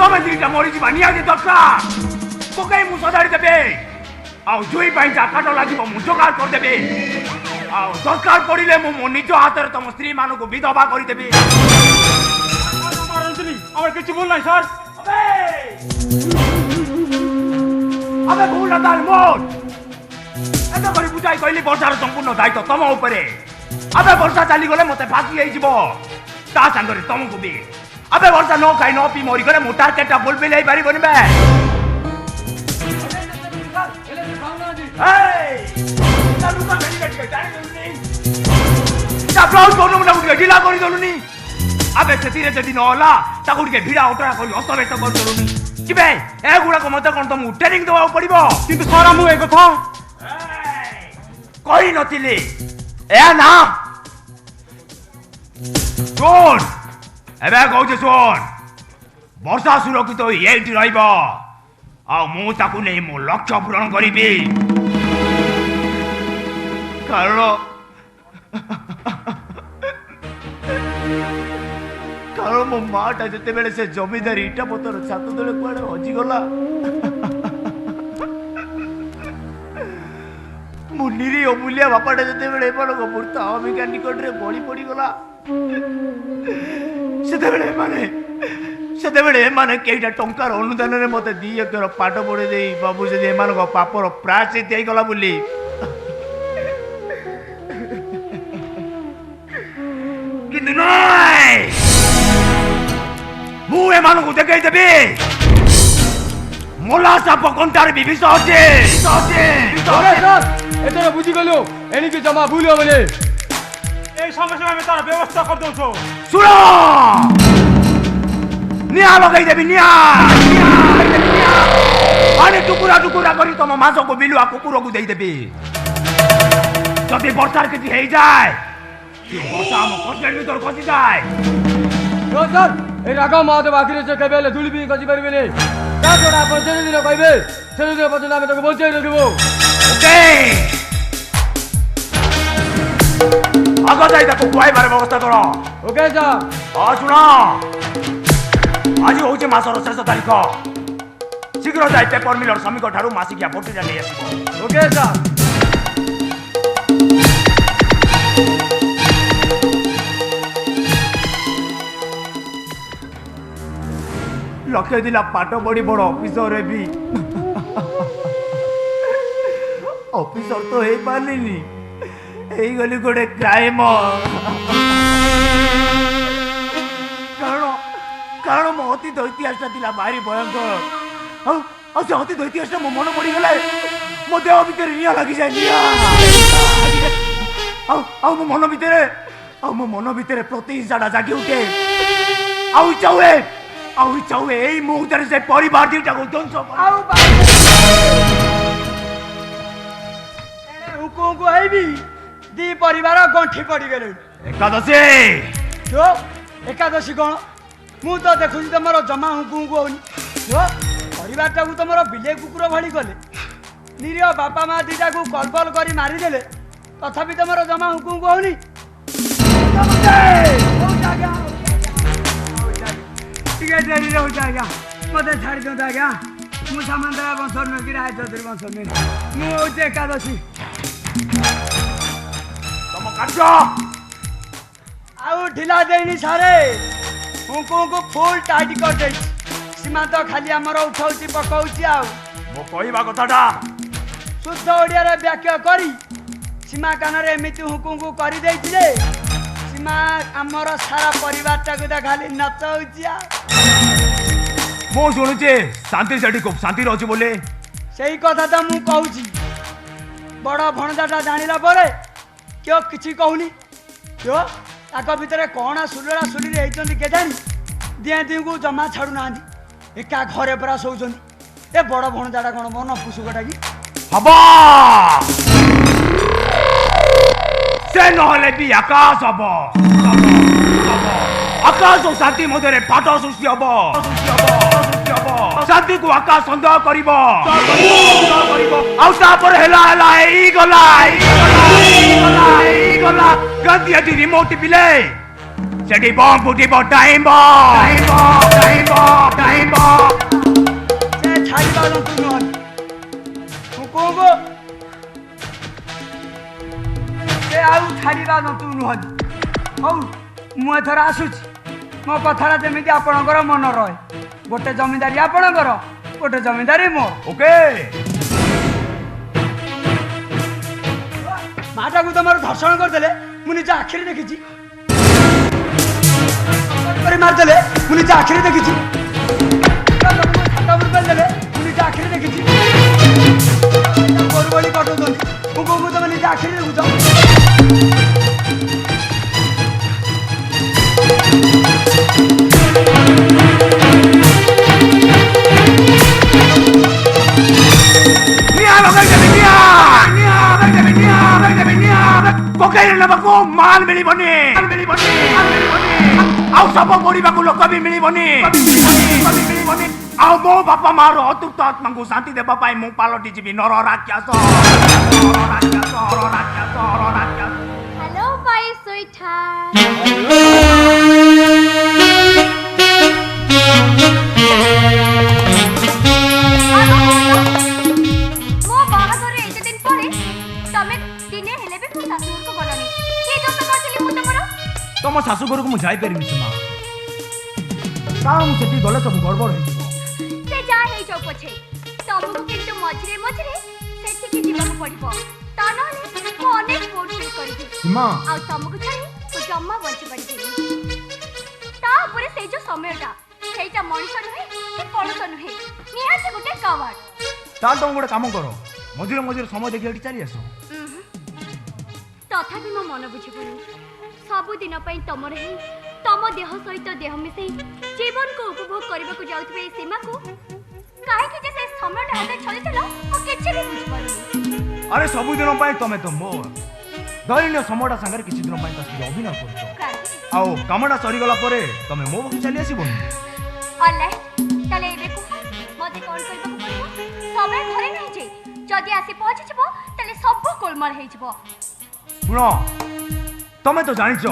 ତମେ ଦିଟା ମରିଯିବା ନିହାତି ଦରକାର ପକାଇ ମୁଁ ସଜାଡ଼ି ଦେବେ ଆଉ ଦୁଇ ପାଇଁ ଜାକାଟ ଲାଗିବ ମୁଁ ଯୋଗାଡ଼ କରିଦେବି ଆଉ ଦରକାର ପଡ଼ିଲେ ମୁଁ ମୋ ନିଜ ହାତରେ ତମ ସ୍ତ୍ରୀ ମାନଙ୍କୁ ବିଧବା କରିଦେବି আমার কিছু ভুল নাই স্যার ଆମେ ଭୁଲ ତାର ମୋଟ ଏତେ କରି ବୁଝାଇ କହିଲି ବର୍ଷାର ସମ୍ପୂର୍ଣ୍ଣ ଦାୟିତ୍ୱ ତମ ଉପରେ ଆବେ ବର୍ଷା ଚାଲିଗଲେ ମତେ ଫାଶୀ ହେଇଯିବ ତା ସାଙ୍ଗରେ ତମକୁ ବି ଆବେ ବର୍ଷା ନ ଖାଇ ନ ପିଇ ମରିଗଲେ ମୁଁ ଟାର୍ଗେଟଟା ଫୁଲଫିଲ୍ ହେଇପାରିବନି ବେ ढिला करदेलुनी आबे से जदि नहला ताकू टे भिड़ा उठा कर हस्तव्यस्त करदेलुनी कि बे ए गुड़ाक मत कौन तुमको ट्रेनिंग देवा पड़ो কিন্তু স্যার আমি এই কথা कही नथिली ए ना सुन एबे कहूचे सुन वर्षा सुरक्षित ये रहिब आ मु ताकू नहीं मो लक्ष्य पूरण करिबी कारण कारण मो माटा जिते बेले से जमीदार इटा पतर छात तले कुआडे हजी गला मु निरी अमूल्य बापाटा जिते बेले एपन मूर्त अमिका निकट रे बड़ी पड़ी गला सेते बेले माने केइटा टंकार अनुदान रे मते 2 एकर पाठ पढे देई बाबू से एमान को पापर प्रायश्चित देई गला बुली किंतु नहीं मु एमानकु देखाई देबी मोला साप कंटार भी विष अच्छे এতরে বুঝি গেল এনিকে জমা ভুল হবে এই সঙ্গে সঙ্গে আমি তার ব্যবস্থা করে দউছো सुनो निया लगाई देबी निया आने टुकुरा टुकुरा करी तम मांस को बिलुआ कुकुर को देई देबी जदि वर्षार किछि हेई जाय कि वर्षा हम कष्टेर भीतर खसी जाय স্যার এই রাগা মহাদেব আখিরে যে কেবেলে ধুলিবি গজি পারবে নে তা তোরা আপন ছেড়ে দিলে কইবে ছেড়ে দিলে পর্যন্ত আমি তোকে বলতেই রাখব ओके आगे जाई ताको खुआई बारे व्यवस्था करो ওকে স্যার सुन आज हूँ मासर शेष तारीख शीघ्र जाए पेपर मिलर श्रमिक ठारू मासिकिया भोटिटा नहीं आसो ওকে স্যার लक्ष्य दिला पाठ पढ़ी बड़ ऑफिसर भी ऑफिसर तो हो पारिनी गली गोटे क्राइम कारण मो अतीत इतिहास भारी भयंकर से अतीत इतिहास मो मन पड़गला मो देह भितर निया लगी जाए मो मन भितर प्रति हिंसा जागी उठे इच्छा हुए यही मुहूर्त से परिवार दीटा को ध्वंस हुकुम भी दी परिवार गंठी पड़ गले एकादशी जो एकादशी कौन मु तो देखुची तुम जमा हुकुम को परिवार टाक तुम बिले कुकुर भली गले निरीह बापा माँ दीटा को कलबल कर मारिदेले तथापि तुम जमा हुकुम को होनी मत छाड़ दिखाँ आज्ञा मुझे सामान देवा वंश नुह कि राय चौधरी वंश नुह मुझे एकादशी तुम कार्य आउ ढिला देनी सारे हुकुम को फुल टाइट कर दे सीमा तो खाली आमर उठाउची पकाउची आउ मो कहवा कथाटा शुद्ध ओडिया रे व्याख्या करी सीमा कान रे एमिति हुकुम को करि देइथिले सीमा आमर सारा परिवार टाको ता खाली नचाउची आ मो सुनुचे शांति सेठी खूब शांति रहछि बोले सही कथा तो मु कहूची बड़ भणजाटा जानिला परे क्यों किछि कहूनी क्यों ताको भितरे कोणा सुलरा सुली रे हेचंदी के जानी दिया दी को जमा छाडू नांदी एका घरे परा सोउचंदी ए बड़ भणजाटा कोन मन पुसुकटा की हबा से नहले भी आकाश हबो आकाश और शांति मध्य फाट सृष्टि हम शांति को आकाश सन्देह करिवो गला गांधी रिमोट पिले ସେଠି ବମ୍ ଫୁଟିବ ଟାଇମ୍ ବମ୍ ସେ ଛାଡ଼ିବା ଜନ୍ତୁ ନୁହନ୍ତି ମୁଁ କହୁବ ସେ ଆଉ ଛାଡ଼ିବା ଜନ୍ତୁ ନୁହନ୍ତି ହଉ ମୁଁ ଏଥର ଆସୁଛି ମୋ କଥାଟା ଯେମିତି ଆପଣଙ୍କର ମନ ରହେ ଗୋଟେ ଜମିଦାରୀ ଆପଣଙ୍କର ଗୋଟେ ଜମିଦାରୀ ମୋର ଓକେ ମାଟାକୁ ତମର ଧର୍ଷଣ କରିଦେଲେ ମୁଁ ନିଜ ଆଖିରେ ଦେଖିଛି ମାରିଦେଲେ ମୁଁ ନିଜ ଆଖିରେ ଦେଖିଛି ଦେଲେ ମୁଁ ନିଜ ଆଖିରେ ଦେଖିଛି ଗୋରୁ ବଳି କଟଉଛନ୍ତି ମୁଁ କହୁ ତମେ ନିଜ ଆଖିରେ ଦେଖୁଛ ପକେଇଲେ ନେବାକୁ ମାଲ ମିଳିବନି ଆଉ ସବ ପଡ଼ିବାକୁ ଲୋକ ବି ମିଳିବନି ଆଉ ମୋ ବାପା ମାର ଅତୃପ୍ତ ଆତ୍ମାଙ୍କୁ ଶାନ୍ତି ଦେବା ପାଇଁ ମୁଁ ପାଲଟି ଯିବି ନର ରାକ୍ଷସ Hello, my sweetheart. ମୋ ବାହାଘର ଏତେ ଦିନ ପରେ ତମେ ଦିନେ ହେଲେ ବି ମୋ ଶାଶୁଘରକୁ ଗଲନି କି ଦୋଷ କରିଥିଲି ମୁଁ ତମର ତମ ଶାଶୁ ଘରକୁ ମୁଁ ଯାଇପାରିବିନି ସୀମା କାରଣ ମୁଁ ସେଠି ଗଲେ ସବୁ ଗଡ଼ବଡ଼ ହେଇଯିବ ସେ ଯାହା ହେଇଯାଉ ପଛେ ତମକୁ କିନ୍ତୁ ମଝିରେ ମଝିରେ ସେଠିକି ଯିବାକୁ ପଡିବ ତା ନହେଲେ ମୁଁ ଅନେକ ବୋର୍ଡ ଫିଲ୍ କରିବି ସୀମା ଆଉ ତମକୁ ଛାଡ଼ି ମୁଁ ଜମା ବଞ୍ଚି ପାରିବିନି ତା ଉପରେ ସେଇ ଯୋଉ ସମୟଟା ସେଇଟା ମଣିଷ ନୁହେଁ କି ପଣସ ନୁହେଁ ନିହାତି ଗୋଟେ କାୱାର୍ଡ ତାହେଲେ ତମେ ଗୋଟେ କାମ କର ମଝିରେ ମଝିରେ ସମୟ ଦେଖି ଏଠି ଚାଲି ଆସ ତଥାପି ମୋ ମନ ବୁଝିବନି ସବୁଦିନ ପାଇଁ ତମର ହିଁ ତମ ଦେହ ସହିତ ଦେହ ମିଶେଇ ଜୀବନକୁ ଉପଭୋଗ କରିବାକୁ ଯାଉଥିବା ଏଇ ସୀମାକୁ କାହିଁକି ଯେ ସେ ସମୟଟା ହାତରେ ଛଳିଥିଲ ମୁଁ କିଛି ବି ବୁଝିପାରୁନି ଆରେ ସବୁଦିନ ପାଇଁ ତମେ ତ ମୋ ଦୈନ୍ୟ ସମୟଟା ସାଙ୍ଗରେ କିଛି ଦିନ ପାଇଁ ତା ସହିତ ଅଭିନୟ କରୁଛ ଆଉ କାମଟା ସରିଗଲା ପରେ ତମେ ମୋ ପାଖକୁ ଚାଲି ଆସିବନି ଅଲରାଇଟ୍ ତାହେଲେ ଏବେ କୁହ ମୋତେ କ'ଣ କରିବାକୁ ପଡ଼ିବ ସମୟ ଘରେ ନାହିଁ ଯେ ଯଦି ଆସି ପହଞ୍ଚିଯିବ ତାହେଲେ ସବୁ ଗୋଳମାଳ ହେଇଯିବ ଶୁଣ ତମେ ତ ଜାଣିଛ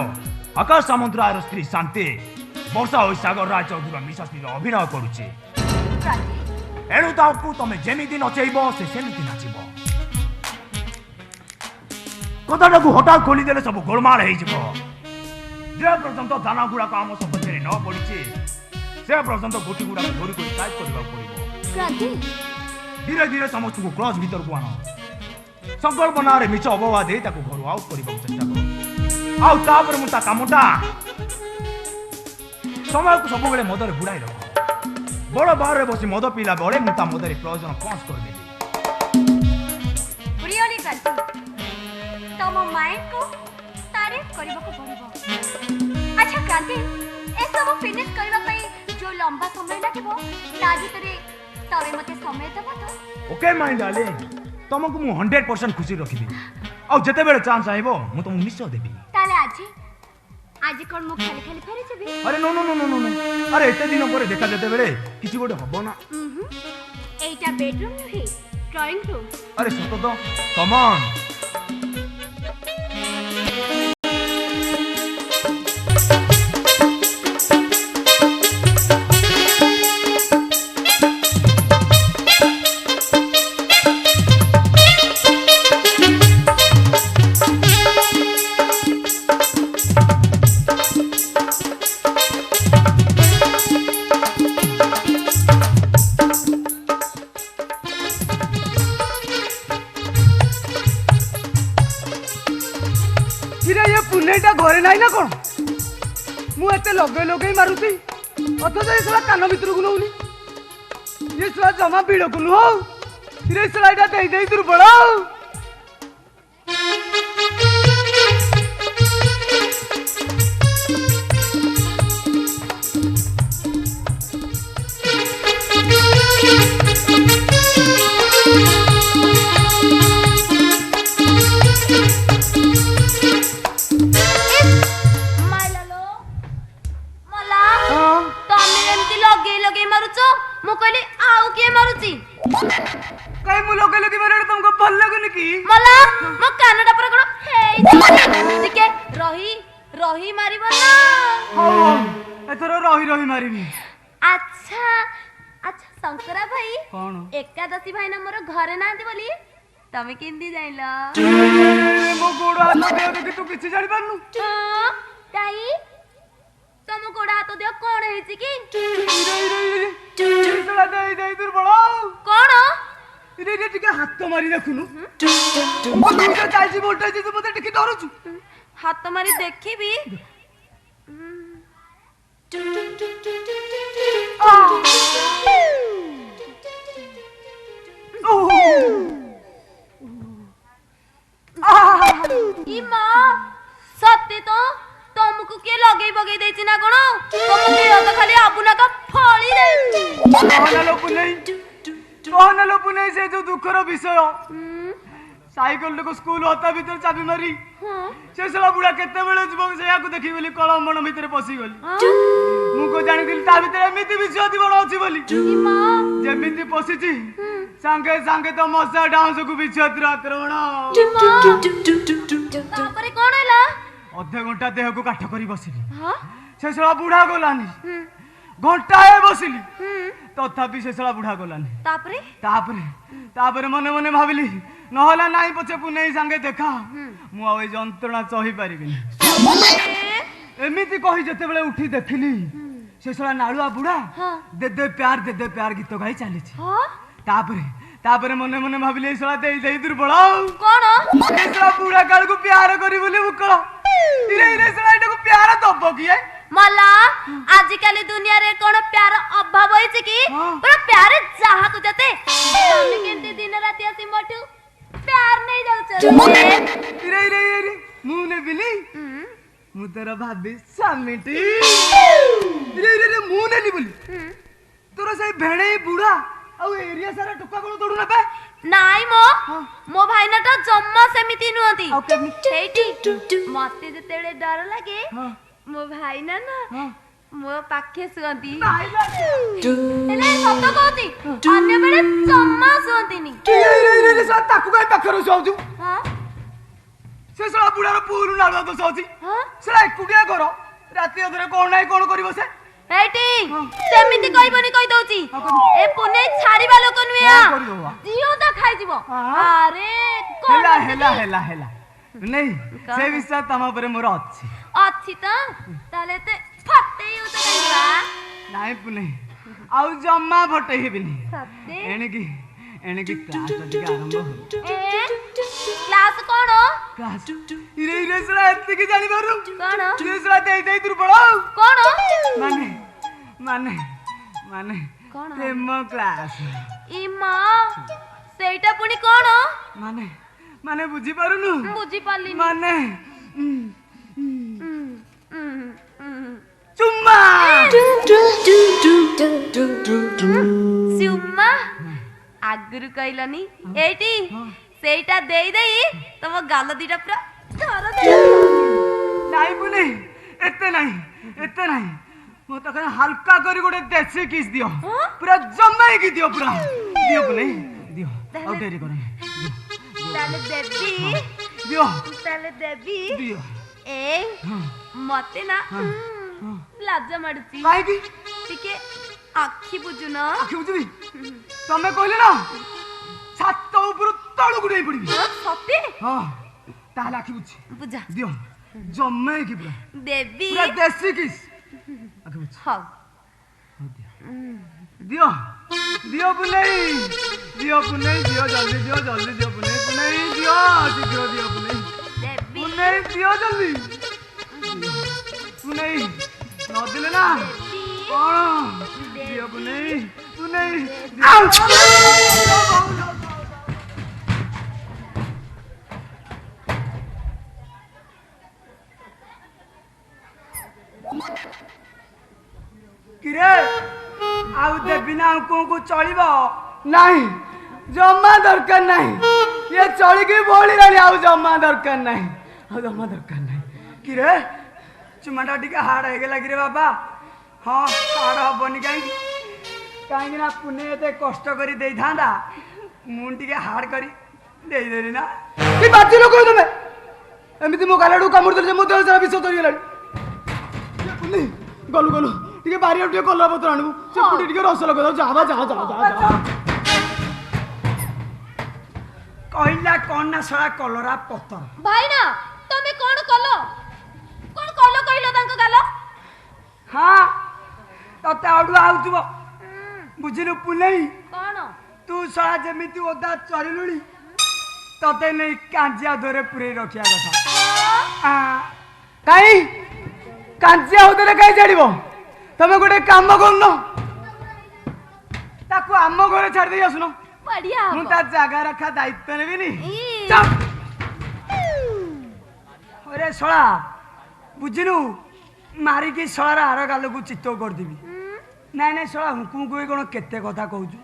ଆକାଶ ସାମନ୍ତରାୟର ସ୍ତ୍ରୀ ଶାନ୍ତି ବର୍ଷା ହୋଇ ସାଗର ରାୟ ଚୌଧୁରୀର ମିଶାସ୍ତ୍ରୀର ଅଭିନୟ କରୁଛି ଏଣୁ ତାକୁ ତମେ ଯେମିତି ନଚେଇବ ସେ ସେମିତି ନାଚିବ କଥାଟାକୁ ହଠାତ୍ ଖୋଲିଦେଲେ ସବୁ ଗୋଳମାଳ ହେଇଯିବ ଯେ ପର୍ଯ୍ୟନ୍ତ ଦାନା ଗୁଡାକ ଆମ ସପକ୍ଷରେ ନ ପଡିଛି ସେ ପର୍ଯ୍ୟନ୍ତ ଗୋଟି ଗୁଡାକ ଧରି କରି ସାଇଜ କରିବାକୁ ପଡିବ ଧୀରେ ଧୀରେ ସମସ୍ତଙ୍କୁ କ୍ଲଚ୍ ଭିତରକୁ ଆଣ ସଂକଳ୍ପ ନାଁରେ ମିଛ ଅବବାଦ ଦେଇ ତାକୁ ଘରୁ ଆଉଟ୍ କରିବାକୁ ଚେଷ୍ଟା କର ଆଉ ତାପରେ ମୁଁ ତା କାମଟା ସମୟକୁ ସବୁବେଳେ ମଦରେ ବୁଡାଇ ରଖ ବଡ଼ ବାରରେ ବସି ମଦ ପିଇଲା ବେଳେ ମୁଁ ତା ମଦରେ ପ୍ରୟୋଜନ ପଞ୍ଚ କରିଦେବି ରିଅଲି କ୍ରାନ୍ତି ତମ ମାଇଣ୍ଡକୁ ତାରିଫ କରିବାକୁ ପଡ଼ିବ ଆଚ୍ଛା କ୍ରାନ୍ତି ଏସବୁ ଫିନିଶ କରିବା ପାଇଁ ଯୋଉ ଲମ୍ବା ସମୟ ଲାଗିବ ତା ଭିତରେ ତମେ ମୋତେ ସମୟ ଦେବ ତ ଓକେ ମାଇ ଡାର୍ଲିଂ ତମକୁ ମୁଁ 100% ଖୁସି ରଖିବି ଆଉ ଯେତେବେଳେ ଚାନ୍ସ ଆସିବ ମୁଁ ତମକୁ ନିଶ୍ଚୟ ଦେବି ତାହେଲେ ଆଜି କ'ଣ ମୁଁ ଖାଲି ଖାଲି ଫେରିଯିବି ଆରେ no no no no no ଆରେ ଏତେ ଦିନ ପରେ ଦେଖା ଯେତେବେଳେ କିଛି ଗୋଟେ ହବ ନା এইটা বেডরুম নহে ড্রয়িং রুম আরে সত তো কম অন ଘରେ ନାହିଁ ନା କ'ଣ ମୁଁ ଏତେ ଲଗେଇ ଲଗେଇ ମାରୁଛି ଅଥଚ ଏ ଶଳା କାନ ଭିତରକୁ ନଉନି ଏ ଶଳା ଜମା ବିଳକୁ ନୁହଁ ଏ ଶଳା ଏଇଟା ଦେଇ ଦେଇ ଦୁର୍ବଳ ମୁଁ କହିଲି ଆଉ କିଏ ମାରୁଛି କାଇଁ ମୁଁ ଲଗେଇ ଲଗେଇ ମାରିଲେ ତମକୁ ଭଲ ଲାଗୁନି କି ମଲା ମୋ କାନଟା ପୁରା କଣ ହେଇଛି ଟିକେ ରହି ରହି ମାରିବ ନା ଏଥର ରହି ରହି ମାରିବି। ଆଚ୍ଛା ଆଚ୍ଛା ଶଙ୍କରା ଭାଇ କଣ ଏକାଦଶୀ ଭାଇନା ମୋର ଘରେ ନାହାନ୍ତି ବୋଲି ତମେ କେମିତି ଜାଣିଲ? ମୋ ଗୋଡ ହାତ ଦେହ ଦେଖି ତୁ କିଛି ଜାଣିପାରୁନୁ? କାଇ ତମ ଗୋଡ ହାତ ଦେହ କଣ ହେଇଛି କି? ଦୁର୍ବଳ କଣ ଟିକେ ହାତ ମାରି ଦେଖୁନୁ। ଚାଲିଛି ମୋଟାଇଛି ତୁ ମତେ ଟିକେ ଧରୁଛୁ। ହାତ ମାରି ଦେଖିବି। ସତେ ତ ତମକୁ କିଏ ଲଗେଇ ବଗେଇ ଦେଇଛି ନା କଣ? ତମ ଦେହ ତ ଖାଲି ଆବୁନାକା ଫଳି ଯାଇଛି। କହନା ଲୋ ପୁନେଇ ସେ ଯୋଉ ଦୁଃଖର ବିଷୟ। ସାଇକେଲ ଲୋକ ସ୍କୁଲ ହତା ଭିତରେ ଚାବି ମାରି ସେ ସଲା ବୁଢା କେତେବେଳେ ଯିବ ସେଇଆକୁ ଦେଖି ବୋଲି କଳମଣ ଭିତରେ ପଶିଗଲି। ମୁଁ କଣ ଜାଣିଥିଲି ତା ଭିତରେ ଏମିତି ବିଷ ଜୀବନ ଅଛି ବୋଲି। ଯେମିତି ପଶିଛି ସାଙ୍ଗେ ସାଙ୍ଗେ ତ ମଶା ଡାଉଁଶକୁ ବିଛୁଆତିର ଆକ୍ରମଣ। ତାପରେ କଣ ହେଲା? ଅଧେ ଘଣ୍ଟା ଦେହକୁ କାଠ କରି ବସିଲି। ସେ ସଲା ବୁଢା ଗଲାନି। ଘଣ୍ଟାଏ ବସିଲି ତଥାପି ସେ ସଲା ବୁଢା ଗଲାନି। ତାପରେ ତାପରେ ତାପରେ ମନେ ମନେ ଭାବିଲି ନହେଲା ନାଇଁ ପଛେ ପୁନେଇ ସାଙ୍ଗେ ଦେଖା ମୁଁ ଆଉ ଏଇ ଯନ୍ତ୍ରଣା ସହି ପାରିବିନି। ଏମିତି କହି ଯେତେବେଳେ ଉଠି ଦେଖିଲି ସେ ସଲା ନାଳୁଆ ବୁଢା ଦେ ଦେ ପ୍ୟାର ଗୀତ ଗାଇ ଚାଲିଛି। ତାପରେ ତାପରେ ମନେ ମନେ ଭାବିଲି ଏଇ ସଲା ଦେଇ ଦେଇ ଦୁର୍ବଳ କଣ ଏ ସଲା ବୁଢା କାଳକୁ ପ୍ୟାର କରି ବୋଲି ମୁକଳ ସଲା ଏଟାକୁ ପ୍ୟାର ଦବ କିଏ? ମଲା ଆଜିକାଲି ଦୁନିଆରେ କଣ ପ୍ୟାର ଅଭାବ ହେଇଛି କି? ପୁରା ପ୍ୟାର ଯାହାକୁ ଯେତେ ତମେ କେମିତି ଦିନ ରାତି ଆସି ମୋଠୁ ପ୍ୟାର ନେଇ ଯାଉଛ? ମୁଁ ନେବିନି। ମୁଁ ତୋର ଭାବି ସ୍ୱାମୀଟି ମୁଁ ନେଲି ବୋଲି ତୋର ସେଇ ଭେଣେଇ ବୁଢା ଆଉ ଏରିଆ ସାରା ଟୋକା କଣ ଦୌଡୁ ନେବେ? ନାଇଁ ମୋ ଭାଇନାଟା ଜମା ସେମିତି ନୁହନ୍ତି। ସେଇଠି ମତେ ଯେତେବେଳେ ଡର ଲାଗେ ମୋ ଭାଇନା ନା ମୋ ପାଖେ ଶୁଅନ୍ତି। ହେଲେ ସତ କହୁଛି ଅନ୍ୟ ବେଳେ ଜମା ଶୁଅନ୍ତିନି। ତାକୁ କାଇଁ ପାଖରେ ଶୁଆଉଛୁ? ସେ ଶଳା ବୁଢାର ପୁଅରୁ ନାଳୁଆ ଦୋଷ ଅଛି। ସେଟା ଏକୁଟିଆ କର ରାତି ଅଧରେ କଣ ନାହିଁ କଣ କରିବ ସେ? ଏଇଠି ସେମିତି କହିବନି କହିଦଉଛି। ଏ ପୁନେଇ ଛାଡିବା ଲୋକ ନୁହେଁ। ଜିଅଟା ଖାଇଯିବ। ଆରେ ହେଲା ହେଲା ହେଲା ହେଲା ନାଇଁ ସେ ବିଶ୍ୱାସ ତମ ଉପରେ ମୋର ଅଛି। ଅଛି ତ ତାହେଲେ ଏତେ ଫଟେଇ ଉତ କାହିଁକି? ନାଇଁ ପୁନେଇ ଆଉ ଜମା ଫଟେଇ ହେବିନି। ସତେ ଏଣିକି କ୍ଲାସ ଟିକେ ଆରମ୍ଭ ହଉ। କ୍ଲାସ କଣ? କ୍ଲାସ ଇରେଇରେସଲା ଏତିକି ଜାଣିବାରୁ କଣ? ଇରେଇରେସଲା ଦେଇ ଦେଇ ଦୁର୍ବଳ କଣ? ମାନେ କଣ? ପ୍ରେମ କ୍ଲାସ। ଇ ମା ସେଇଟା ପୁଣି କଣ? ମାନେ ବୁଝି ପାରୁନୁ? ବୁଝି ପାରିଲିନି। ମାନେ ଚୁମ୍ମା ଚୁମ୍ମା ଆଗରୁ କହିଲନି? ଏଇଠି ସେଇଟା ଦେଇ ଦେଇ ତମ ଗାଲ ଦିଟା ପୁରା ନାଇଁ ପୁନି ଏତେ ନାହିଁ ମୋ ତ ହାଲକା କରି ଗୋଟେ ଦେଶୀ କିସ୍ ଦିଅ ପୁରା ଜମାଇକି ଦିଅ ପୁରା ଦିଅ ପୁନି ଦିଅ ଆଉ ଡେରି କରନି ତାହେଲେ ଦେବି ଦିଅ ଏ ମତେ ନା ଲାଜ ମାଡୁଛି। କାହିଁକି? ଟିକେ ଆଖି ବୁଝୁନ। ଆଖି ବୁଝିବି? ତମେ କହିଲେ ନା ଛାତ ଉପରୁ ତଳକୁ ଡେଇଁ ପଡିବି। ସତେ? ହଁ ତାହେଲେ ଆଖି ବୁଝି ବୁଝା ଦିଅ ଜମାଇକି ପୁରା ଦେବି ପୁରା ଦେଶୀ କିସ୍ ଆଖି ବୁଝି ହଉ ଦିଅ ପୁନେଇ ଦିଅ ଜଲ୍ଦି ଦିଅ ପୁନେଇ ଦିଅ ଶୀଘ୍ର ଦିଅ ପୁନେଇ ଦେବି ଦିଅ ଜଲ୍ଦି ପୁନେଇ ନଦିଲେ ନା କଣ ଦିଅ ପୁନେଇ କିରେ ଆଉ ଦେବି ନା ଆଙ୍କୁ ଚଳିବ ନାହିଁ ଜମା ଦରକାର ନାହିଁ ଇଏ ଚଳିକି ବଳିଲାଣି ଆଉ ଜମା ଦରକାର ନାହିଁ କିରେ ଚୁମାଟା ଟିକେ ହାର୍ଡ ହେଇଗଲା କିରେ ବାବା। ହଁ ହାର୍ଡ ହବନି କାହିଁକି ନା ପୁନେ ଏତେ କଷ୍ଟ କରି ଦେଇଥାନ୍ତା ମୁଁ ଟିକେ ହାର୍ଡ କରି ଦେଇଦେଲି ନା। କି ବାଜିଲ କହି ତମେ ଏମିତି ମୋ ଗାଲକୁ କାମୁଡ଼ି ଦେଲେ ଯେ ମୋ ଦେହ ସାରା ବିଷ ଧରିଗଲାଣି। गलु गलु टिके बारी टिके कलर पत्र आनबु चुपुटी टिके रस लगा जा कहला कौन ना सड़ा कलरा पत्थर भाई ना तमे कोन कलो कहलो तांको गालो हाँ तते आडू आउथबो बुझिलु पुलेई कोन तू सड़ा जेमिति ओदा चरिलुली तते नै कांजिया धरे पुरे रखिया कथा काई कांजिया होदरे काई छाड़िबो तमे गोटे काम करनो ताको आम घरे छाड़ दे आसुनो बढ़िया मु ता जागा रखा दायित्व नेबिनी ई। अरे सळा बुझिलु मारी की सळार आर गाल को चित्तो कर दिबी नाइ नाइ सळा हुकुम को कोन केते कथा कहउजु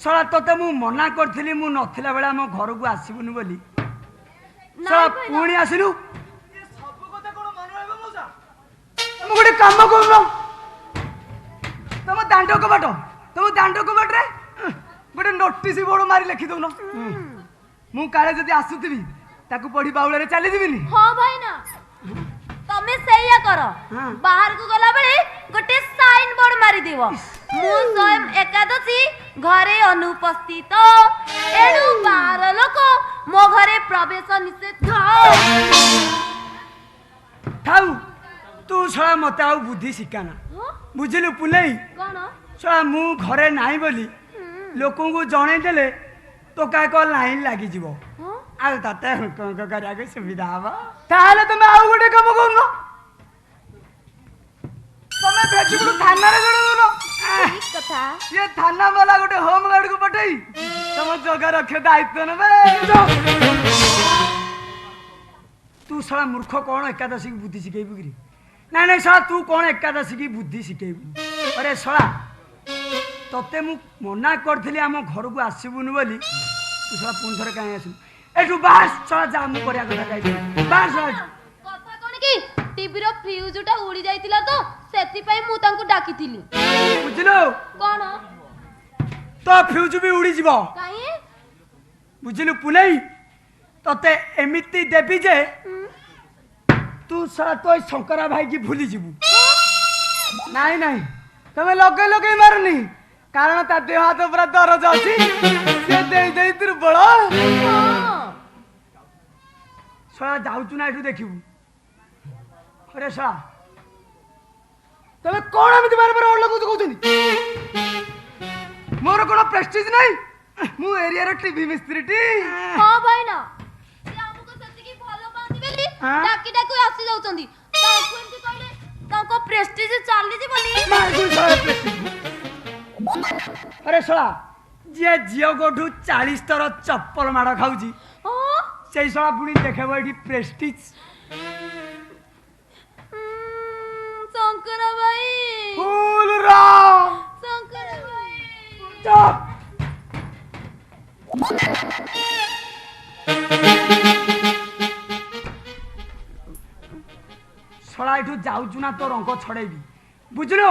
सळा तते मु मना करथिली मु नथिला बेला हम घर को आसीबुनी बोली सळा पुणी आसिलु ये सब कथा कोन मन रहबो मोसा तुम गोटे काम करनो तुम दांडो कबाट रे गोटे नोटिस बोर्ड मारी लिखि दउनो मु काले जदी आसुथिबी ताकू पढ़ी बाउले रे चली दिबिनी हां भाई ना तमे सेया करो बाहर को गला बेले गोटे साइन बोर्ड मारी देबो मु स्वयं एकादशी घरे अनुपस्थित एनु बाहर लोक मो घरे प्रवेश निषेध थाउ तू छळा मते आउ बुद्धि शिकाना बुझिलु पुलेई कोन छळा मु घरे नाही बोली लोकों को जणे देले तो काय को लाइन लागी जीवो आ ताते हुकुम को करा के सुविधा हवा ताले तमे आउ गोटे काम करनो तमे भेजिबु थाना रे गडो ठीक कथा ये थाना वाला गोटे होम गार्ड को पठई तम जगह रखे दायित्व नेबे तू साला मूर्ख कौन एकादशी की बुद्धि शिखेबु गिरी नहीं नहीं साला तू कौन एकादशी की बुद्धि शिखेबु अरे साला तते मु मना करथिली हम घर को आसीबुनी बोली तू साला पुन थरे काहे आसु एठू बास साला जा मु करिया कथा जाई बास कथा कोन की टीवी रो फ्यूजटा उड़ी जाइतिला तो सेति पई मु तांको डाकिथिली बुझलो कोन तो फ्यूज भी उड़ी जीवो काहे बुझलु पुलेई तते एमिति देबी जे तू साला तो शंकरा भाई की भूली जीवु नहीं नहीं तमे लगे लगे मारनी कारण ता देह हाथ पूरा दरज अछि से दे दुर्बल साला जाउचु ना एठू देखिबु अरे साला तमे कोन एमिति बार बार और लगु कहउछनी मोर कोन प्रेस्टीज नहीं मु एरिया रे टीवी मिस्त्री टी हां भाई ना से हमको सत्य की भलो पानी बेली डाकी डाकी आसी जाउचंदी ताको एंती कहले ताको प्रेस्टीज चाली जी बोली मार गुल साला प्रेस्टीज अरे साला जे जियो गोठू 40 तर चप्पल माड़ खाउची हां सेई साला पुनी देखेबो एठी प्रेस्टीज शंकर भाई फूल राम शंकर भाई चुप साला एठू जाउचु ना तो रंग छड़ेबी बुझलो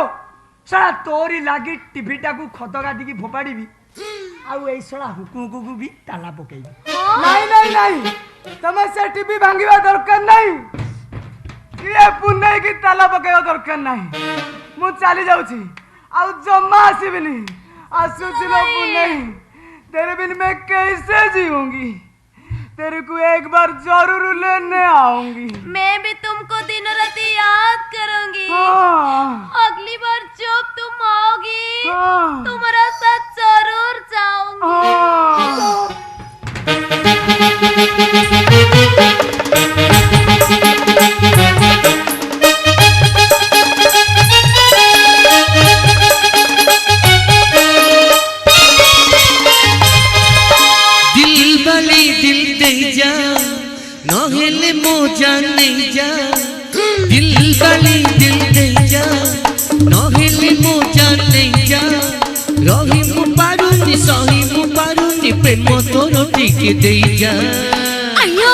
साला तोरी लागी टीवी टाकू खत काटिकी फोपाड़ीबी आउ एई साला हुकुकू को भी ताला पकेबी नहीं नहीं नहीं तमे से टीवी भांगीबा दरकार नहीं ये पुन्ने की ताला पकेबा दरकार नहीं मु चली जाउची आउ जम्मा आसीबिनी आसुची लो पुन्ने तेरे बिन मैं कैसे जीऊंगी तेरे को एक बार जरूर लेने आऊंगी मैं भी तुमको दिन रात याद करूंगी अगली बार जब तुम आओगी तुम्हारा साथ जरूर जाऊंगी नहेले मोजा नहीं जा दिल बाली दिल नहीं जा नहेले मोजा नहीं जा रही मु पारुनी सही मु पारुनी प्रेम तोर टिके दे जा अयो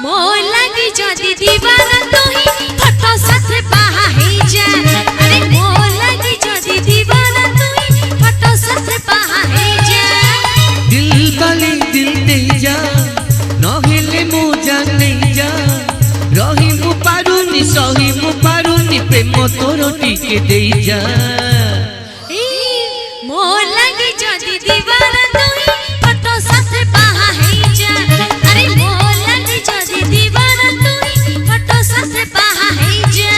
मो लगी जदी दीवाना तोही फटो साथे बाहा हे जा अरे मो लगी जदी दीवाना तोही फटो साथे बाहा हे जा दिल बाली दिल नहीं जा नहेले मोजा नहीं जा रही मु पारुनी सही मु पारुनी प्रेम टिके दे जा मो लगी जदी दीवाना तुई फोटो साथे बाहा है जा अरे मो लगी जदी दीवाना तुई फोटो साथे बाहा है जा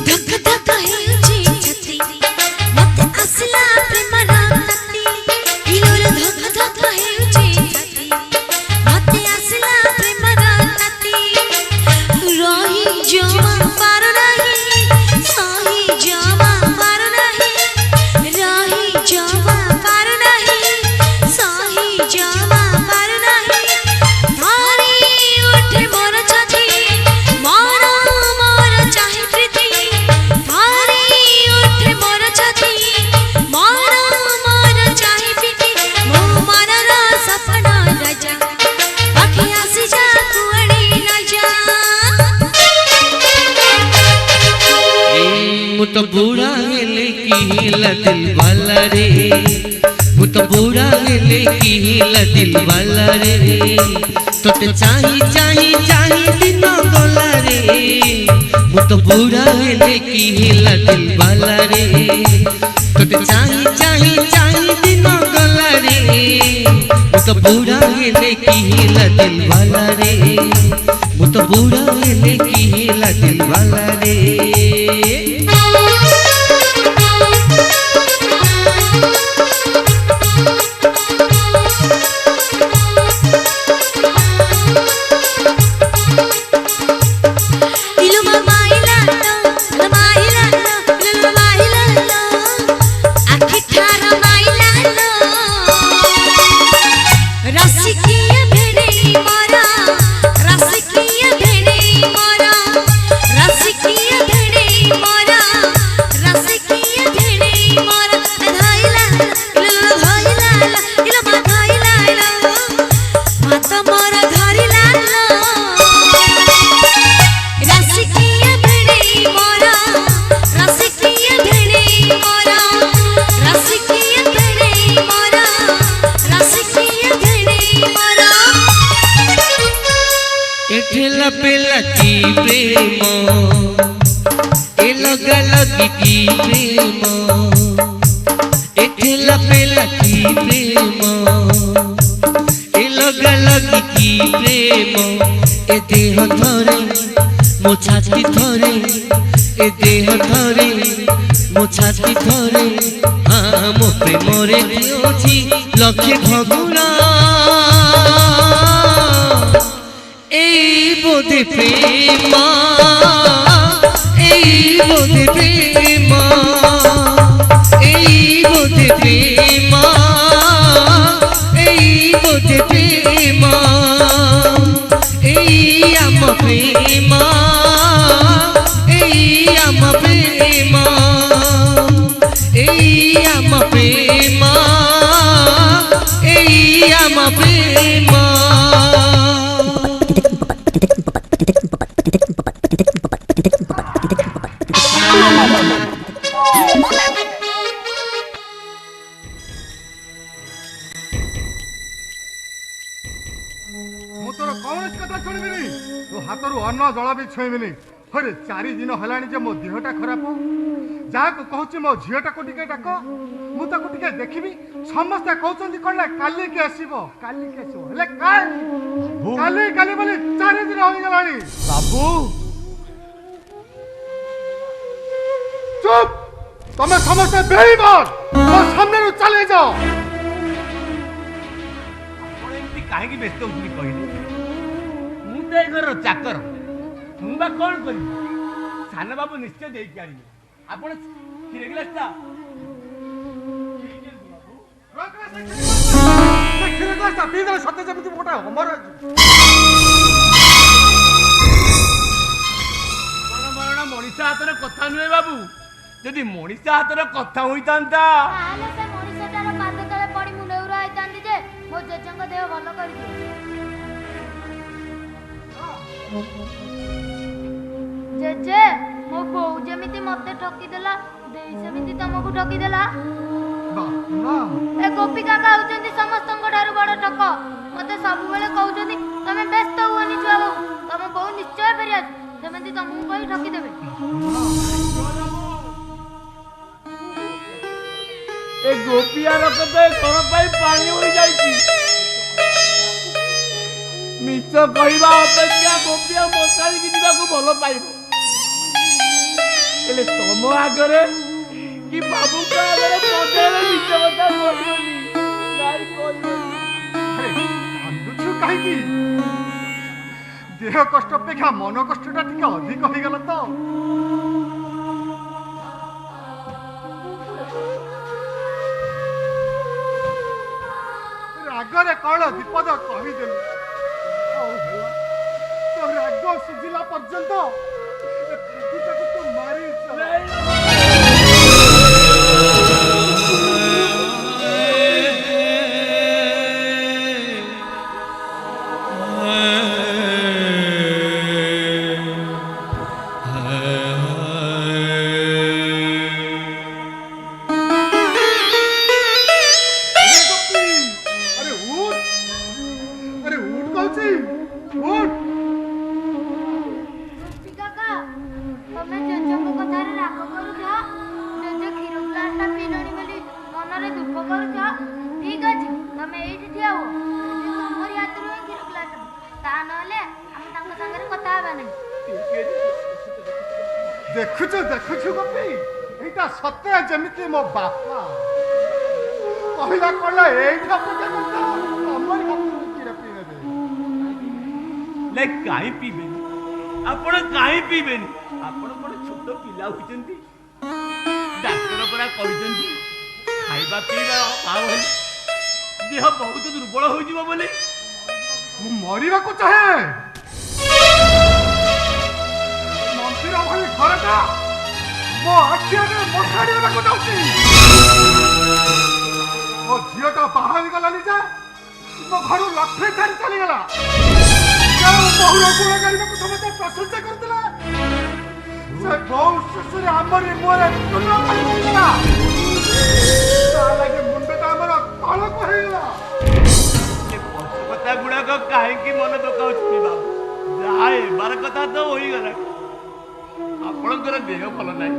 धक धक है जी छती मत असला प्रेम राती हिलोर धक धक है जी छती मत असला प्रेम राती रही जमा पार नहीं सही जमा पार नहीं रही जमा पार नहीं सही जमा पार नहीं धारी उठे मोर छाती मोर मोर चाहे प्रीति धारी उठे मोर छाती मोर मोर चाहे प्रीति मो मनर सपना राजा आखि आसी जा कुआड़ी न जा मु तो बूढ़ा हेले की हिला दिल वाला रे मु तो बूढ़ा हेले की हिला दिल वाला रे तोते चाही चाही चाही दिन गोला रे मु तो बूढ़ा हेले की हिला दिल वाला रे तोते चाही चाही चाही दिन गोला रे मु तो बूढ़ा हेले की हिला दिल वाला रे मु तो बूढ़ा हेले की हिला दिल वाला रे इलो माइला लो माइला लो माइला लो आखि ठारा माइला लो रसिकिया भेड़े मोरा रसिकिया भेड़े मोरा रसिकिया भेड़े मोरा रसिकिया भेड़े मोरा धाइला लो धाइला इलो मा धाइला लो मात मोरा धरिला लो रसिकिया भेड़े मोरा रसिकिया भेड़े मोरा रसिकिया भेड़े मोरा रसिकिया भेड़े मोरा एठेला पेला की प्रेम ए लगा लगी की प्रेम एठेला पेला की प्रेम ए लगा लगी की प्रेम ए देह धरे मो छाती धरे ए देह धरे मो छाती धरे हाँ मो प्रेम रे दियोची लखे भगुना এই বোধে প্রেম এই বোধে প্রেম এই বোধে প্রেম এই বোধে প্রেম এই আম প্রেম এই আম প্রেম এই আম প্রেম এই আম প্রেম ମୁଁ ତୋର କୌଣସି କଥା ଶୁଣିବିନି ତୋ ହାତରୁ ଅନ୍ନ ଜଳ ବି ଛୁଇଁବିନି ହରେ 4 ଦିନ ହେଲାଣି ଯେ ମୋ ଦେହଟା ଖରାପ ଯାହାକୁ କହୁଛି ମୋ ଝିଅଟାକୁ ଟିକେ ଡାକ ମୁଁ ତାକୁ ଟିକେ ଦେଖିବି ସମସ୍ତେ କହୁଛନ୍ତି କ'ଣ ନା କାଲିକି ଆସିବ ହେଲେ କାଲି କାଲି ବୋଲି 4 ଦିନ ହୋଇଗଲାଣି ବାବୁ ଚୁପ୍ ତମେ ସମସ୍ତେ ବେଇମାନ ମୋ ସାମ୍ନାରୁ ଚାଲି ଯାଅ ଆପଣ ଏମିତି କାହିଁକି ବ୍ୟସ୍ତ ହଉଛନ୍ତି କହିଲେ ମୁଁ ତ ଏ ଘରର ଚାକର ମୁଁ ବା କ'ଣ କରିବି ସାନ ବାବୁ ନିଶ୍ଚୟ ଦେଇକି ଆଣିବେ ଆପଣ କ୍ଷୀର ଗ୍ଲାସଟା କ୍ଷୀର ଗ୍ଲାସଟା ପିଇଦେଲେ ସତେ ଯେମିତି ଗୋଟେ ଅମର ମରଣ ମଣିଷ ହାତର କଥା ନୁହେଁ ବାବୁ ଯଦି ମଣିଷ ହାତର କଥା ହୋଇଥାନ୍ତା ତାହେଲେ ସେ ମଣିଷଟାର ପାଦ ତଳେ ପଡି ମୁଁ ନେଉର ହେଇଥାନ୍ତି ଯେ ମୋ ଜେଜେଙ୍କ ଦେହ ଭଲ କରିଦିଏ ଜେଜେ ମୋ ବୋଉ ଯେମିତି ମତେ ଠକିଦେଲା ଦେଇ ସେମିତି ତମକୁ ଠକିଦେଲା ଏ ଗୋପୀ କାକା ହଉଛନ୍ତି ସମସ୍ତଙ୍କ ଠାରୁ ବଡ ଠକ ମତେ ସବୁବେଳେ କହୁଛନ୍ତି ତମେ ବ୍ୟସ୍ତ ହୁଅନି ଛୁଆ ବୋଉ ତମ ବୋଉ ନିଶ୍ଚୟ ସେମାନେ ତମକୁ କହି ଠକିଦେବେ। ଏ ଗୋପିଆର କଥା ଘର ପାଇଁ ପାଣି ହୋଇଯାଇଛି। ମିଛ କହିବା ଅପେକ୍ଷା ଗୋପିଆ ମଶାଳିକି ଯିବାକୁ ଭଲ ପାଇବ। ହେଲେ ତମ ଆଗରେ କି ବାବୁଙ୍କ ଆଗରେ ପଦେରେ ମିଛ କଥା କହିବନି। ନାଇଁ କହିବନି। କାନ୍ଦୁଛୁ କାହିଁକି? ଦେହ କଷ୍ଟ ଅପେକ୍ଷା ମନ କଷ୍ଟଟା ଟିକେ ଅଧିକ ହେଇଗଲା ତ। ରାଗରେ କଣ ବିପଦ କହିଦେଲୁ। ହଉ ହେଲା, ତୋ ରାଗ ସୁଝିଲା ପର୍ଯ୍ୟନ୍ତ ତୁ ମାରି ଦେଖୁଛୁ ଦେଖୁଛୁ ଗୋପୀ, ଏଇଟା ସତେ ଯେମିତି ମୋ ବାପା କହିଲା କଣ ଏଇଟା ତମରି ହାତରୁ କ୍ଷୀର ପିଇନେବେ। କାହିଁ ପିଇବେନି? ଆପଣ କାହିଁ ପିଇବେନି? ଆପଣ କଣ ଛୋଟ ପିଲା ହୋଇଛନ୍ତି? ଡାକ୍ତର ପରା କହିଛନ୍ତି ଖାଇବା ପିଇବା ଅଭାବ ହେଲେ ଦେହ ବହୁତ ଦୁର୍ବଳ ହୋଇଯିବ ବୋଲି। ମୁଁ ମରିବାକୁ ଚାହେଁ। ମନ୍ଦିର ଭଳି ଘରଟା ମୋ ଆଖି ଆଗରେ ମଶାଣି ହେବାକୁ ଯାଉଛି। ମୋ ଝିଅଟା ବାହା ହେଇଗଲାନି ଯେ ମୋ ଘରୁ ଲକ୍ଷ୍ମୀ ଛାଡ଼ି ଚାଲିଗଲା। ବହୁର ଗୁଣ ଗାଳିବାକୁ ସମସ୍ତେ ପ୍ରଶଂସା କରୁଥିଲା। ସେ ବହୁ ଶେଷରେ ଆମରି ମୁହଁରେ ଚୂନ ମାରିଦେଇଥିଲା। ତା ଲାଗି ମୁଣ୍ଡଟା ଆମର ତଳକୁ ହେଇଗଲା। ପଛ କଥା ଗୁଡାକ କାହିଁକି ମନେ ପକାଉଛନ୍ତି ବାବୁ? ଯାହା ହେବାର କଥା ତ ହୋଇଗଲା। ଆପଣଙ୍କର ଦେହ ଭଲ ନାହିଁ।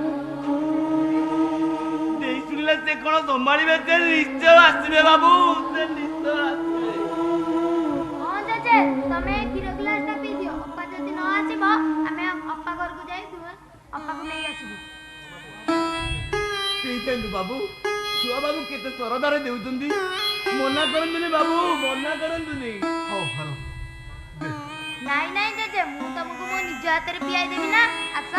ଦେଇ ଶୁଣିଲେ ସେ କଣ ସମ୍ଭାଳିବେ? ସେ ନିଶ୍ଚୟ ଆସିବେ ବାବୁ, ସେ ନିଶ୍ଚୟ ଆସିବେ। ହଁ ଜେଜେ, ତମେ କ୍ଷୀର ଗ୍ଲାସଟା ପିଇ ଦିଅ। ଅପା ଯଦି ନ ଆସିବ ଆମେ ଅପା ଘରକୁ ଯାଇ ଅପାକୁ ନେଇ ଆସିବୁ। ପିଇଥାନ୍ତୁ ବାବୁ। ଛୁଆ ବାବୁ କେତେ ସରଦାରେ ଦେଉଛନ୍ତି। ମନା କରନ୍ତୁନି ବାବୁ, ମନା କରନ୍ତୁନି। ହଉ ଭଲ। ନାଇଁ ନାଇଁ ଜେଜେ, ମୁଁ ତମକୁ ମୋ ନିଜ ହାତରେ ପିଆଇ ଦେବି ନା। ଆସ।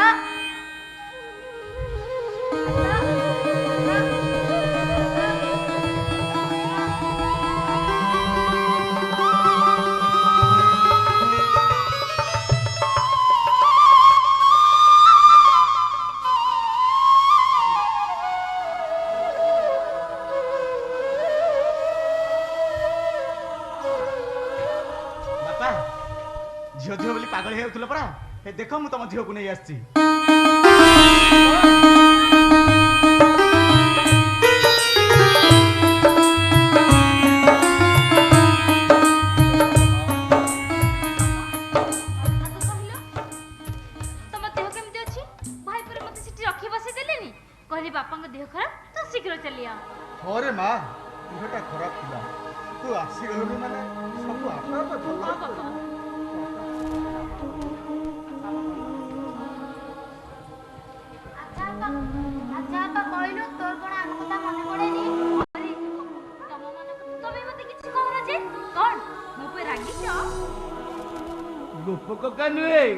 ଝିଅ ଝିଅ ବୋଲି ପାଗଳ ହେଇଯାଉଥିଲ ପରା। ଏ ଦେଖ ମୁଁ ତମ ଝିଅକୁ ନେଇ ଆସିଛି। ବାପାଙ୍କ ଦେହ ଖରାପ, ତୁ ଶୀଘ୍ର ଚାଲିଆ। ହରେ ମା, ଦେହଟା ଖରାପ ଥିଲା। ତୁ ଆସିଗଲୁ ମାନେ ସବୁ ଆପେ ଆପେ ଭଲ। ଆଚ୍ଛା ବାପା, କହିଲୁ ତୋର କଣ ଆମ କଥା ମନେ ପଡେନି? ତମେ ମତେ କିଛି କହୁନ ଯେ? କଣ ମୋ ଉପରେ ରାଗିଛ? ଗୋପ କକା ନୁହେଁ,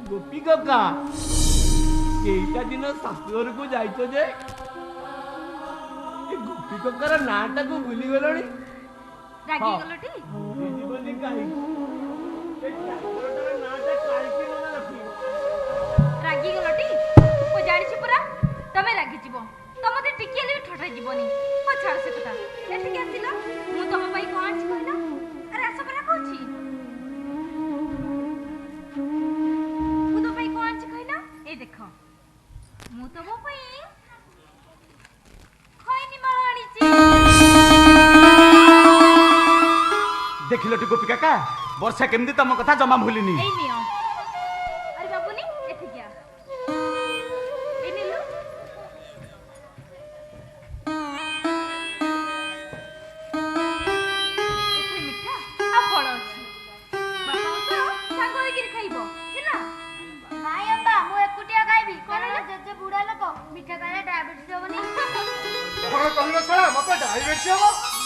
ଗୋପୀ କକା। ସେଇଟା ଦିନ ଶାଶୁ ଘରକୁ ଯାଇଛ ଯେ ଗୋପୀ କକାର ନାଁଟାକୁ ଭୁଲିଗଲଣି? ରାଗିଗଲଟି? ଭୁଲିଯିବନି କାହିଁକି? ରାଗିଗଲଟି? ମୁଁ ଜାଣିଛି ପୁରା ତମେ ରାଗିଯିବ। ତମେ ଟିକେ ହେଲେ ବି ଠଟାଇ ଯିବନି। ହଉ ଛାଡ଼ ସେ କଥା। ଏଠିକି ଆସିଲ, ମୁଁ ତମ ପାଇଁ କଣ ଆଣିଛି କହିଲ? ଆରେ ଆସ ପରା କହୁଛି। ମୁଁ ତମ ପାଇଁ କଣ ଆଣିଛି କହିଲ? ଏଇ ଦେଖ, ମୁଁ ତମ ପାଇଁ ଖଇନି ମାଳ ଆଣିଛି। ଦେଖିଲ ଟି ଗୋପୀ କାକା, ବର୍ଷା କେମିତି ତମ କଥା ଜମା ଭୁଲିନି। ଏଇ ନିଅ। ଆରେ ବାବୁନି, କ'ଣ କହିଲ ଶଳା ମୋତେ ଡାଇବେଟିସ୍ ହବ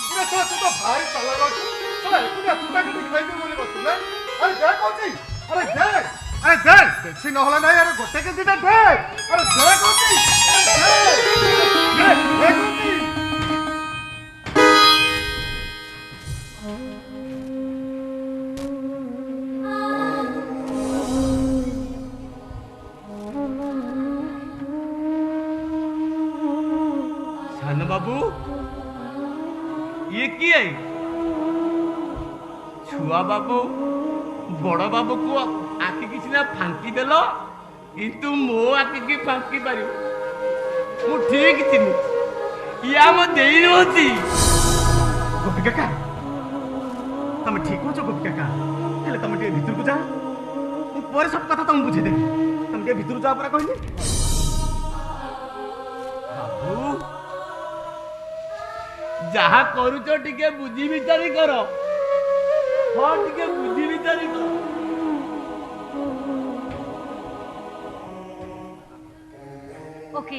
ପୁରା ଶଳା ତୁ ତ ଭାରି ଚାଲାକ ଅଛୁ ଶଳା ଏକୁଟିଆ ତୁଟା କେମିତି ଖାଇଦେବୁ ବୋଲି ବସିଲେ ଆରେ ଦେ କହୁଛି ଆରେ ଦେ ବେଶୀ ନହେଲା ନାହିଁ ଆରେ ଗୋଟେ କି ଦିଟା ଦେ ଆରେ ଦେ କହୁଛି ଦେ କହୁଛି सानो बाबू ये किए छुआ बाबू बड़ बाबू को आखि किसी ना फांकी देल किंतु मो आखि की फांकी पारि मु ठीक थी या मो देई नहोती गोपी काका तुम ठीक हो गोपी काका हेले तुम टे भीतर को जा पर सब कथा तुम बुझे देबी तुम टे भीतर जा परा कहले बाबू जहा करूच टिके बुद्धि विचारी कर हाँ टिके बुद्धि विचारी कर ओके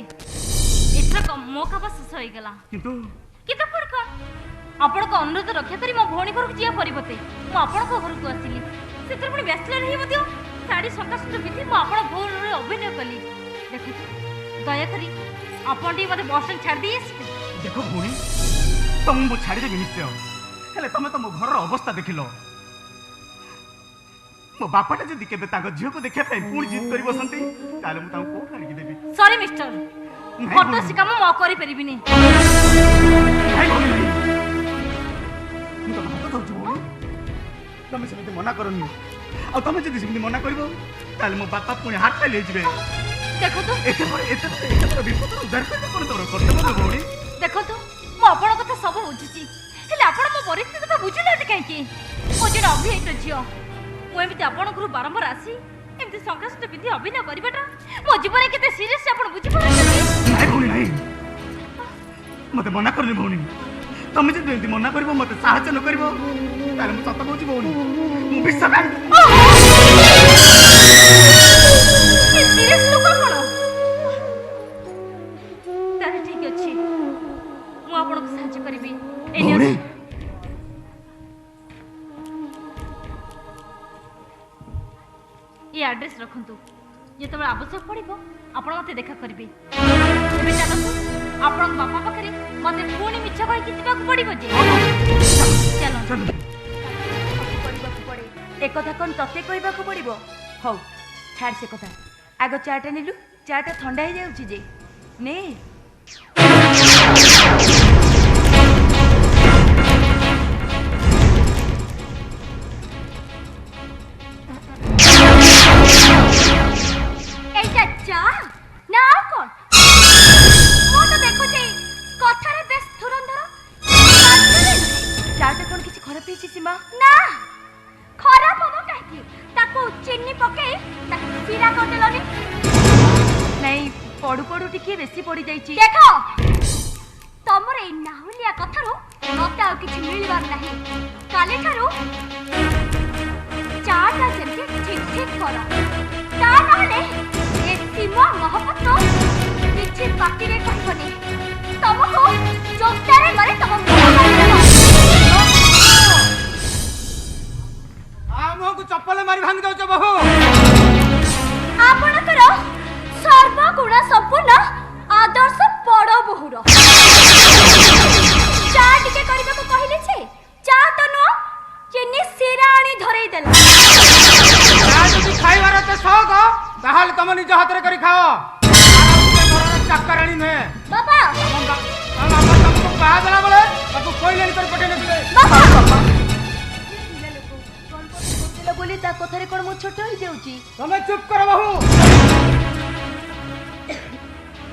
एथरक मो काबा शेष हो गला किंतु किंतु पर का आपण को अनुरोध रक्षा करी मो भौणी घर जिया परिबते मो आपण को घर को आसिली सेतर पुनी बैचलर ही मदियो साड़ी संकाश विधि मो आपण भौण रे अभिनय कली देखो दया करी आपण टी मते बस छाड़ दिए देखो भौणी तुम मु छाड़ी देबी निश्चय हेले तमे तो मो घर अवस्था देखिलो मो बापाटा जदि केबे ताको झियो को देखिया पाई पुणी जिद करी बसंती ताले मु ताको कोठ आनी देबी सॉरी मिस्टर फोटो से काम मो करी परिबिनी भाई भौणी मु तो भात खाउछु भौणी तमे सेमति मना करनी आ तमे जदि सेमति मना करबो ताले मो बापा पुणी हाथ पे ले जिवे देखो तो एते विपद उद्धार करबो कोन तोर कर्तव्य भौणी देखो तो मो आपण कथा सब बुझुची हेले आपण मो परिस्थिति तो बुझु नाटी काहे की मो जे अभिहित झियो मु एमिति आपण घर बारंबार आसी एमिति संकाष्ट विधि अभिनय करबाटा मो जीवन केते सीरियस आपण बुझि पारछी नाही भौणी नाही मते मना करनी भौणी तमे जदि एमिति मना करबो मते साहाय्य न करबो ताले मु सत कहूची भौणी मु विश्वास सीरियस लोक कोन तारे ठीक अछि मु आपण को साहाय्य करबी भौणी ये एड्रेस रखंतु जेतबे आवश्यक पड़िबो आपण मते देखा करबे एबे चलतु आपण बापा पाखरे मते पुणी मिछ कहि कि जिबा को पड़िबो जे चलो चल पड़िबा को पड़े एक कथा कोन तते कहबा को पड़िबो हौ छाड़ से कथा आगो चाटा नेलु चाटा ठंडा हो जाउची जे ने এইটা চা না আর কোন মো তো দেখো যে কথারে বেশ ধুরন্ধর चाटा कोन किछि खराब हेछि सीमा না খারাপ হবো কাহি তাকু চিনি পকাই তাকু সিরা করদেলনি नहीं पड़ू पड़ू टिके बेसी पड़ी जाइची দেখো তমর এই নাহুলিয়া কথারু মতে আর কিছু মিলবার নাই কালে ঠারু চাটা যেমতি ঠিক ঠিক কর তা নহলে এ সীমা মহব্বত কিছু পাতিরে কইবনি তমকু চোখটারে মারে তম मुह को चप्पल मारी भांगी दउछ बहु आपणकर सर्वगुण संपूर्ण आदर्श बड़ बहुर चा टिके करबा को कहले छे चा तो नो चिनी सिराणी धरई देला ଯଦି ଖାଇବାର ତ ଶौक ତାହେଲେ ତମ ନିଜ ହାତରେ କରି ଖାଅ ଚାକରାଣୀ ନୁହେଁ बाबा ବାପା ତମକୁ ବାହା ଦେଲା ବେଳେ ତାକୁ କହିଲେନି କରି ପଠେଇ ନଥିଲେ बाबा बोली ता कथारे कोन मो छोट हो जाउची ତମେ ଚୁପ୍ କର ବହୁ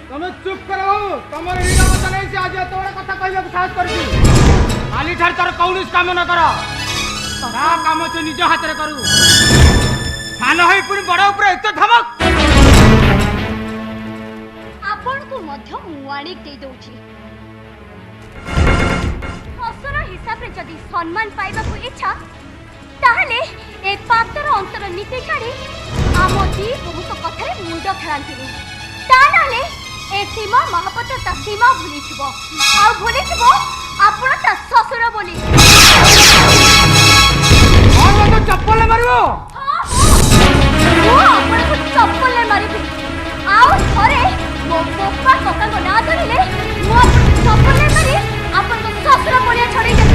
ତମେ ଚୁପ୍ କର ବହୁ ତମର ନିରବତା ନେଇ ସେ ଆଜି ଏତେ ବଡ଼ କଥା କହିବାକୁ ସାହସ କରିଛି କାଲି ଠାରୁ ତୋର କୌଣସି କାମ ନ କର ତା କାମ ତୁ ନିଜ ହାତରେ କରୁ ସାନ ହୋଇ ପୁଣି ବଡ଼ ଉପରେ ଏତେ ଧମକ आपण को मध्य मुआणी दे दउची असर हिसाब रे जदी सम्मान पाइबा को इच्छा ताहले ए पातर अंतर नीति छाड़ी आम दी बहु को कथारे मुंड खेलांतिनी ता नाले ए सीमा महापात्र ता सीमा भूलिथिबो आ भूलिथिबो आपण ता ससुर बोली और तो चप्पल मारिबो ओ आपण को चप्पल मारिबी आउ थरे मो पप्पा कका को ना धरिले मो चप्पल मारी आपण को ससुर बोलिया छड़ी दे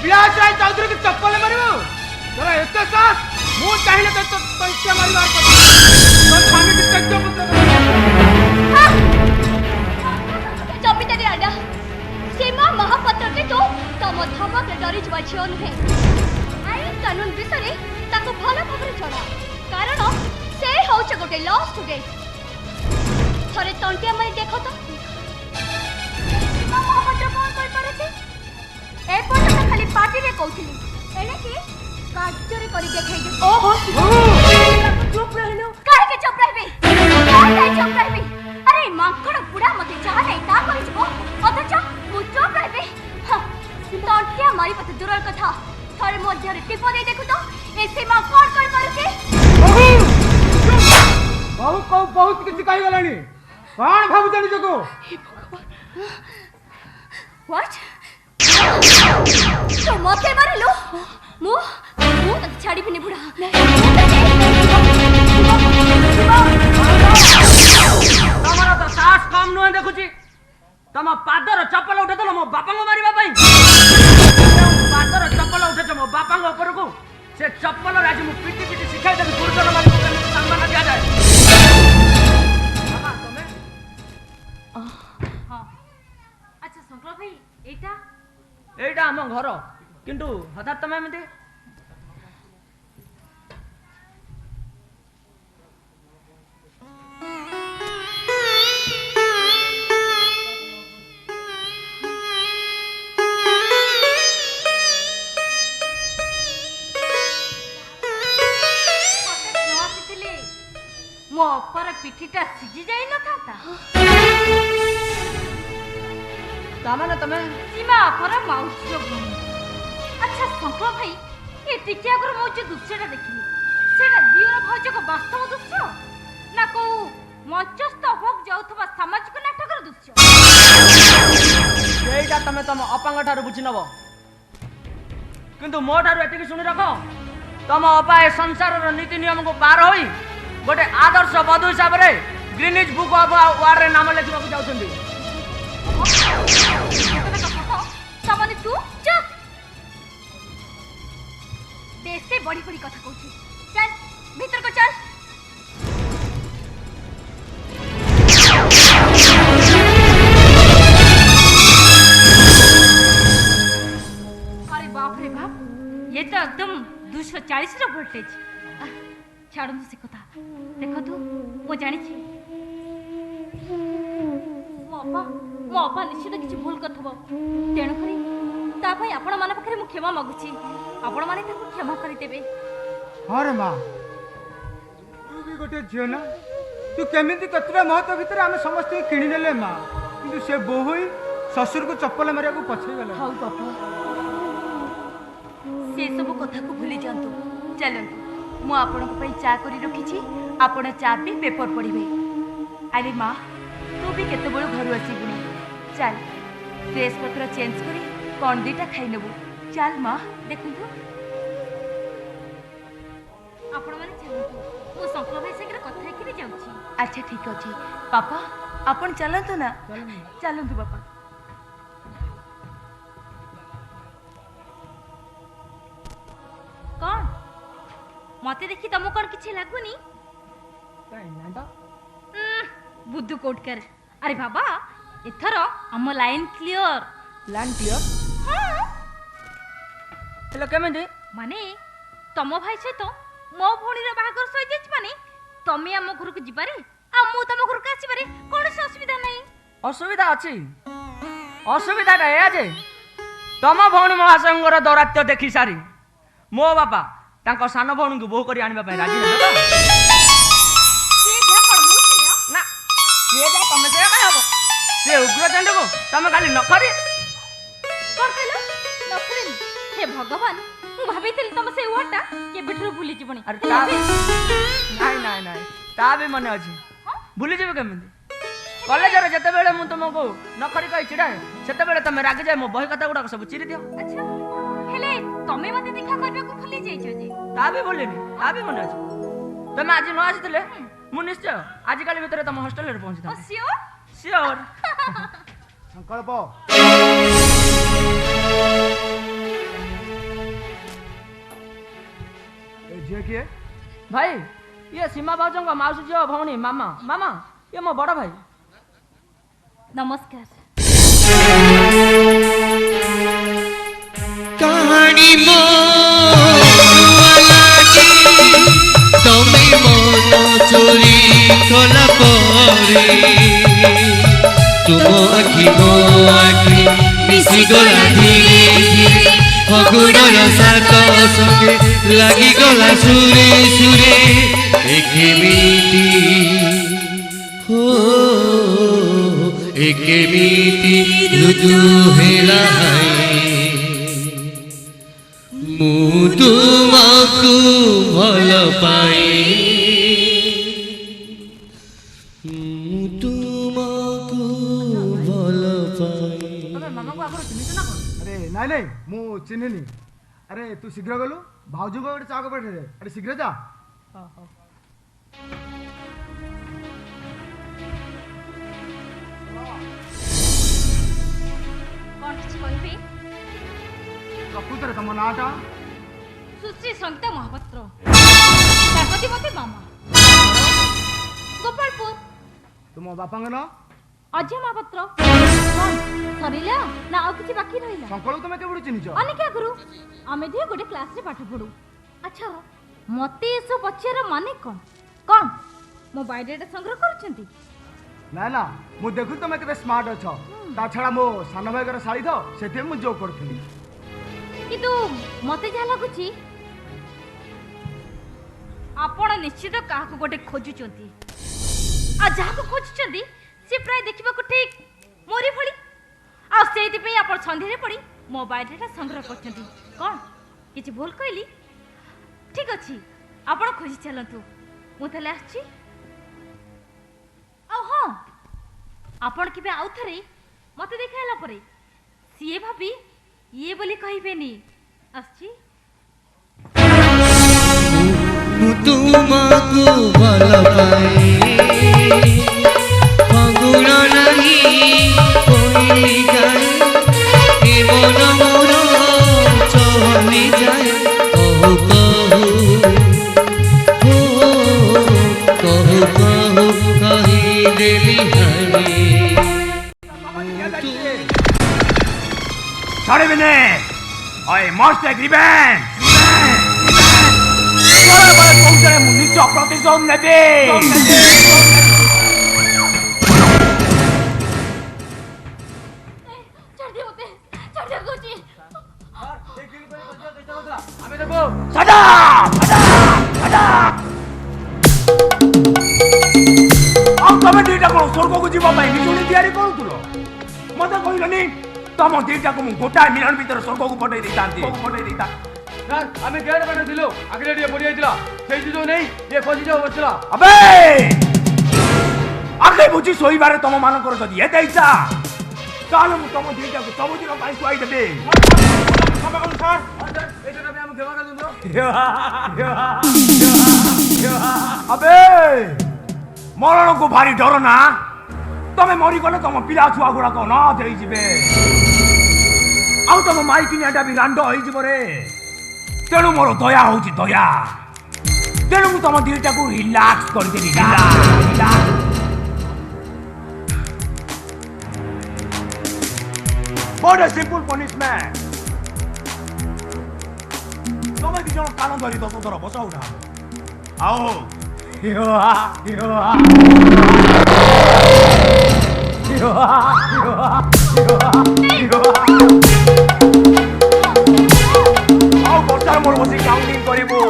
ब्याज राय चौधरी की चप्पल मारिबो तोरा एते साथ मु चाहिले तो तंत्या मारिबार तो स्वामी की तज्ञ पुत्र जमीदारी आडा सीमा महापात्र के तो तम धमक डरी जवा छियो नहे आईन कानून विषय ताको भलो भाबरे जणा कारण से होछ गोटे लॉ स्टूडेंट थरे तंटिया मारी देखो तो महापात्र कोन कर पारे छे ए पट खाली पार्टी रे कहथिली एने की काजरे करी देखाई दे ओहो चुप रहलो काहे के चुप रहबी काहे चुप रहबी अरे मांकड़ बुढ़ा मते चाह नहीं ता कहि जबो अथच मु चुप रहबी तंटिया मारी पते दूरर कथा थरे मध्य रे टिप दे देखु तो ए सीमा कोन कर पारुची बहुत किछ कहि गलानी कोन भाबु जानि जको व्हाट तो मते मारिलो मु तक छाड़ी भी नहीं बुढ़ा तमरा तो साहस कम नुहे देखुची तम पादर चप्पल उठे तो मो बापा को मारिबा पई पादर चप्पल उठे मो बापा को ऊपर को से चप्पल राजी मु पिटी पिटी सिखाई दे गुरुजन मारी को केमि सम्मान दिया जाए बाबा तमे हां अच्छा संकल्प भाई एटा हम घर किंतु हठात तमे एमते मो अपर पिठीटा सिजी जाई न थाता तामाने तमे सीमा अपर माउसी भूमि अच्छा संकल्प भाई ये टिकिया कर मो जे दृश्यटा देखिली सेटा दियर भौज को वास्तव दृश्य ना को मंचस्थ होक जाउथबा सामाजिक नाटकर दृश्य एटा तमे तम अपांग ठारू बुझि नबो किंतु मो ठारू एतिकी सुनि रखो तम अपा ए संसार रो नीति नियम को पार होई गोटे आदर्श बधु हिसाब रे ग्रीनिज बुक ऑफ वार रे नाम लेखिबा जाउछंदी सामान्य तू चुप बेसे बड़ी बड़ी कथा कहू चल भीतर को चल अरे बाप रे बाप ये तो एकदम 240 रो वोल्टेज छाड़ू से कथा देखो तू मो जानी छी मो अपा निश्चित किसी भूल करथबो तेणु करी ता भाई आपण मन पाखरे मु क्षमा मागुची आपण माने ताको क्षमा करि देबे अरे मां तू भी गोटे झियो ना तू केमिति कतरा महत्व भीतर आमे समस्त किनि नेले मां किंतु से बोहुई ससुर को चप्पल मारिया को पछे गले हाउ बापा से सब कथा को भूली जांतु चलंतु मु आपण को पई चा करी रखिछि आपण चा पी पेपर पढिबे अरे मां तू भी केते बळ घर आसीबुनी चल ड्रेस पत्र चेंज करी कोन दीटा खाइ नेबु चल मां देखंतु आपण माने चलंतु मु संकल्प भाई संगे कथा हेकि जाउछि अच्छा ठीक अछि पापा आपण चलंतु ना चलंतु पापा कौन मते देखि तमो कौन किछि लागुनी बुद्धू कोटकर अरे बाबा एथर हम लाइन क्लियर हेलो केमिति माने तम भाई सहित मो भौणी रे बाहागर सहि जेछ माने तमे हम घर को जिबारे आ मु तम घर को आसीबारे कोन असुविधा नै असुविधा अछि असुविधाटा ए जे तम भौणी महासंगर दौरात्य देखि सारी मो बापा तांको सान भौणी को बोह करी आनिबा पय राजी हेबे से घे पर मु छिया ना ये जा तमे से काय हबो से उग्रचंड को तमे खाली नखरी कोन कहलो नखरी हे भगवान मु भाबितिल तम से ओटा के बिठरू भूली जीवनी अरे ता नहीं नहीं नहीं ता भी मन अच्छी भूली जीव केमी कॉलेज रे जते बेले मु तुमको नखरी कहि चिड़ाए सेते बेले तमे रागी जाए मो बही कथा गुडा सब चिरी दियो अच्छा हेले तमे मते देखा करबा को भूली जाइछो जे ता भी बोलिनी ता भी मन अच्छी तमे आज न आसीतले मु निश्चय आज काली भितर तम हॉस्टल रे पहुंची था श्योर श्योर संकल्प ए जे किए भाई ये सीमा भाजों का माउसी जो भौणी मामा मामा ये मो बड़ा भाई नमस्कार कहानी मो तुम्हें मन चोरी कला परे तुम आखि मो आखि मिसी गला धीरे धीरे फगुणर सात संगे लगी गला सुरे सुरे एक मिटी हो एक मिटी रुजु हेला मु तुमको भल पाए मु तुमको भल पाए मामा को आगर चिन्हित ना अरे नाई नाई मु चिन्हनी अरे तू शीघ्र गलु भाउजू को गोटे चाक पठे दे अरे शीघ्र जा कोन किछ कहबे प्रकृତରେ ତମ ନାଁଟା सुश्री संगीता महापात्र सरपति मते मामा गोपालपुर ତୁମ ବାପାଙ୍କ ନାଁ अजय महापात्र सरिला ना और किछि बाकी रहिला ସକାଳୁ ତମେ କେବେଠୁ ଚିହ୍ନିଛ अनिका गुरु आमे दियो गोटे क्लास रे पाठ पढू अच्छा मते एसो पछियर माने कोन मो बायोडाटा संग्रह करछंती ନା ନା ମୁଁ ଦେଖୁଛି ତମେ କେତେ ସ୍ମାର୍ଟ ଅଛ ତା ଛଡା ମୋ ସାନ ଭାଇଙ୍କର ଶାଳୀ ତ ସେଥିପାଇଁ ମୁଁ ଜୋକ୍ କରୁଥିଲି किंतु मते जा लागुची आपण निश्चित काहाको गोटे खोजुचंती आ जाहाको खोजुचंती से प्राय देखिबा को ठीक मोरी भली आ सेति पे आपण संधि रे पड़ी मोबाइल डेटा संग्रह करचंती कोन किछि भूल कहली ठीक अछि आपण खोजि चलंतु मु तले आछि आ हां आपण किबे आउ थरे मते देखाइला परे सीए भाबी ये बोली कहबेनी आछि तुमको भल पाए फगुण नहीं कोई जाए ए मन मोर चली जाए कहू कहू कहू कही देली हानी Sorry, Vinny. I must take revenge. निश्चय प्रतिशोध नेबे चढ़ दे कोची आमे देखो सदा अब तमे दुईटा कोन स्वर्ग को जीवा पाई बिजुली तयारी करूतलो मते कहलनी तम दुईटा को गोटा मिलन भीतर स्वर्ग को पठै देतांती सर आमे गेट बने दिलो आगले डिए पड़ी आइतला सेई जो नहीं ये खोजी जो बचला अबे आगे बुझी सोईबारे तम मानकर जदि एते इच्छा ताले मु तम दुईटा को सब दिन पाई सुआई देबे क्षमा करू सर एटा भी हम क्षमा कर दो अबे मरण को भारी डर ना तमे मरी गले तम पिला छुआ गुडा को ना देई जिबे आउ तम माई किनियाटा भी रांड होई जिबो रे तेणु मोर दया होची दया तेणु मु तम दुईटा को रिलैक्स कर देली relax What a simple punishment! तमे दी जण कान धरी 10 थर बसा उठा आओ आओ बर्षार मोर बसी काउंटिंग करिबो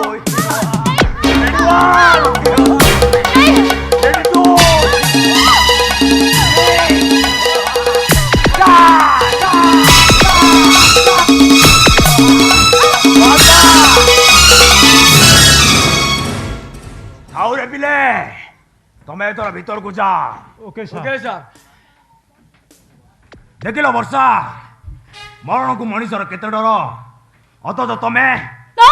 好人比嘞， ତମେ ଏଥର ଭିତରକୁ ଯା। Okay sir. Okay sir. ଦେଖିଲ ବର୍ଷା, ମରଣକୁ ମଣିଷର କେତେ ଡର, ଅଥଚ ତମେ ନା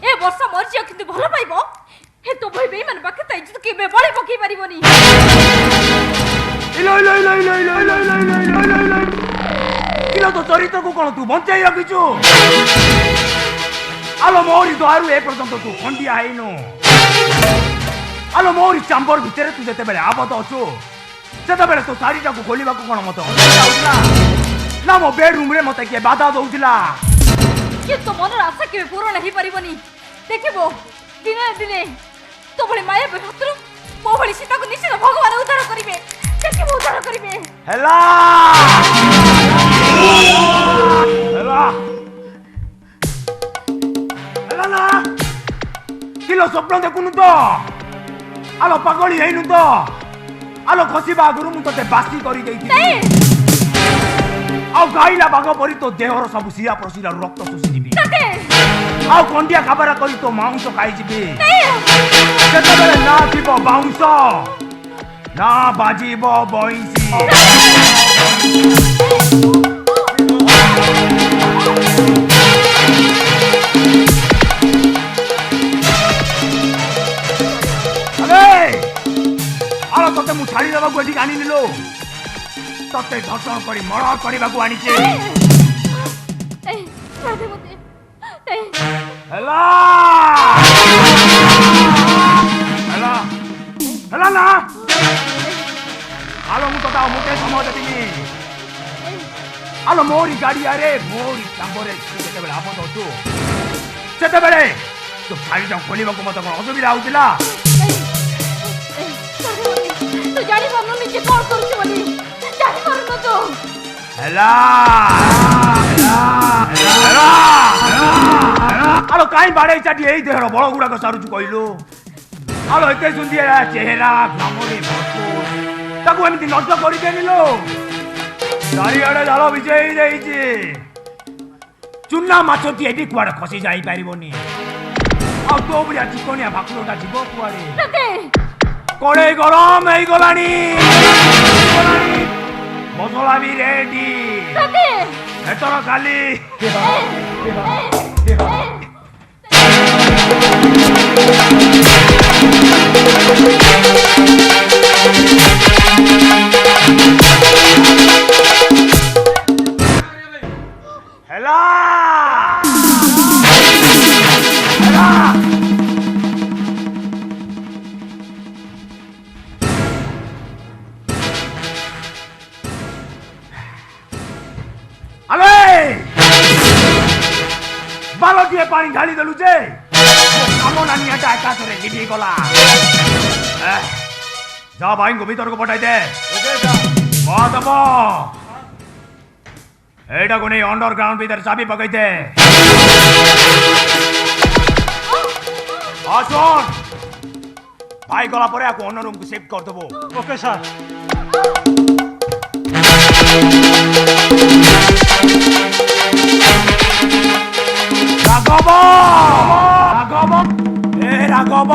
ଏ ବର୍ଷ ମରିଯିବ କିନ୍ତୁ ଭଲ ପାଇବ ଏ ତ ଭାଇ ବେଇମାନ ପାଖେ ତ ଇଜ୍ଜତ କେବେ ବଳି ପକେଇ ପାରିବନି। କିଲୋ ତୋ ଚରିତ୍ରକୁ କଣ ତୁ ବଞ୍ଚେଇ ରଖିଛୁ? ଆଲୋ ମୋରି ଦ୍ୱାରୁ ଏ ପର୍ଯ୍ୟନ୍ତ ତୁ ଖଣ୍ଡିଆ ହେଇନୁ। ଆଲୋ ମୋରି ଚାମ୍ବର ଭିତରେ ତୁ ଯେତେବେଳେ ଆବଦ୍ଧ ଅଛୁ ସେତେବେଳେ ତୋ ଶାଢ଼ୀଟାକୁ ଖୋଲିବାକୁ କଣ ମତେ ଅସୁବିଧା ହଉଥିଲା ନା ମୋ ବେଡରୁମରେ ମତେ କିଏ ବାଧା ଦଉଥିଲା? କିନ୍ତୁ ମନର ଆଶା କେବେ ପୂରଣ ହେଇପାରିବନି। ଦେଖିବ ଦିନେ ଦିନେ ତୋ ଭଳି ମାୟାବୀ ହାତରୁ ମୋ ଭଳି ସୀତାକୁ ନିଶ୍ଚିତ ଭଗବାନ ଉଦ୍ଧାର କରିବେ। ଦେଖିବ ଉଦ୍ଧାର କରିବେ। ହେଲା ହେଲା ହେଲା ନା କିଲୋ ସ୍ୱପ୍ନ ଦେଖୁନୁ ତ? ଆଲୋ ପାଗଳି ହେଇନୁ ତ? ଆଲୋ ଖସିବା ଆଗରୁ ମୁଁ ତତେ ବାସି କରି ଦେଇଥିଲି। ଆଉ ଗାଇଲା ବାଘ ପରି ତୋ ଦେହର ସବୁ ଶିରା ପ୍ରଶିରାରୁ ରକ୍ତ ଶୋଷିଯିବି। ଆଉ କଣ୍ଡିଆ ଖାବରା କରି ତୋ ମାଉଁସ ଖାଇଯିବି। ସେତେବେଳେ ନା ଥିବ ବାଉଁଶ ନା ବାଜିବ ବଇଁଶୀ। ଆଲୋ ତତେ ମୁଁ ଛାଡ଼ି ଦେବାକୁ ଏଠିକି ଆଣିନିଲୋ, ତତେ ଧର୍ଷଣ କରି ମର୍ଡର କରିବାକୁ ଆଣିଛି। ହେଲା ହେଲା ହେଲା ନା ଆଲୋ ମୁଁ ତତେ ଆଉ ମୋଟେ ସମୟ ଦେବିନି। ଆଲୋ ମୋରି ଗାଡ଼ିଆରେ ମୋରି ଚାମ୍ବରେ ଯେତେବେଳେ ଆବଦ୍ଧ ଅଛୁ ସେତେବେଳେ ତୋ ଶାଢ଼ୀଟା ଖୋଲିବାକୁ ମତେ କଣ ଅସୁବିଧା ହଉଥିଲା? ତୁ ଜାଣିପାରୁନୁ ନିଜେ କଣ କରୁଛୁ ବୋଲି? ଜାଣିପାରୁନୁ ତୁ? ହେଲା ଆଲୋ କାହିଁ ବାଡ଼େଇ ଚାଟି ଏଇ ଦେହର ବଳ ଗୁଡାକ ସାରୁଛୁ କହିଲୁ? ଆଲୋ ଏତେ ସୁନ୍ଦର ଚେହେରା ଗ୍ଲାମରରେ ଭରପୁର, ତାକୁ ଏମିତି ନଷ୍ଟ କରିଦେନିଲୋ। ଚାରିଆଡେ ଜାଲ ବିଛେଇ ଦେଇଛି, ଚୁନା ମାଛଟିଏ ବି କୁଆଡେ ଖସି ଯାଇପାରିବନି। ଆଉ ତୋ ଭଳିଆ ଚିକଣିଆ ଭାକୁରଟା ଯିବ କୁଆଡେ? କଡ଼େଇ ଗରମ ହେଇଗଲାଣି, ମସଲା ବି ରେଡି। ଏଥର ଖାଲି ହେଲା ହେଲା ଆଲେ ବାଲଟିଏ ପାଣି ଢାଳି ଦେଲୁ ଯେ ଆମ ନାନିଆଟା ଏକାଥରେ ଲିଭି ଗଲା। ଯା ଭାଇଙ୍କୁ ଭିତରକୁ ପଠାଇ ଦେ। ଦବ ଏଇଟାକୁ ନେଇ ଅଣ୍ଡରଗ୍ରାଉଣ୍ଡ ଭିତରେ ଚାବି ପକେଇ ଦେ। ଶୁଣ ଭାଇ ଗଲା ପରେ ଆକୁ ଅନ୍ୟ ରୁମକୁ ଶିଫ୍ଟ କରିଦେବୁ। Okay sir. ରାଘବ ରାଘବ ଏ ରାଘବ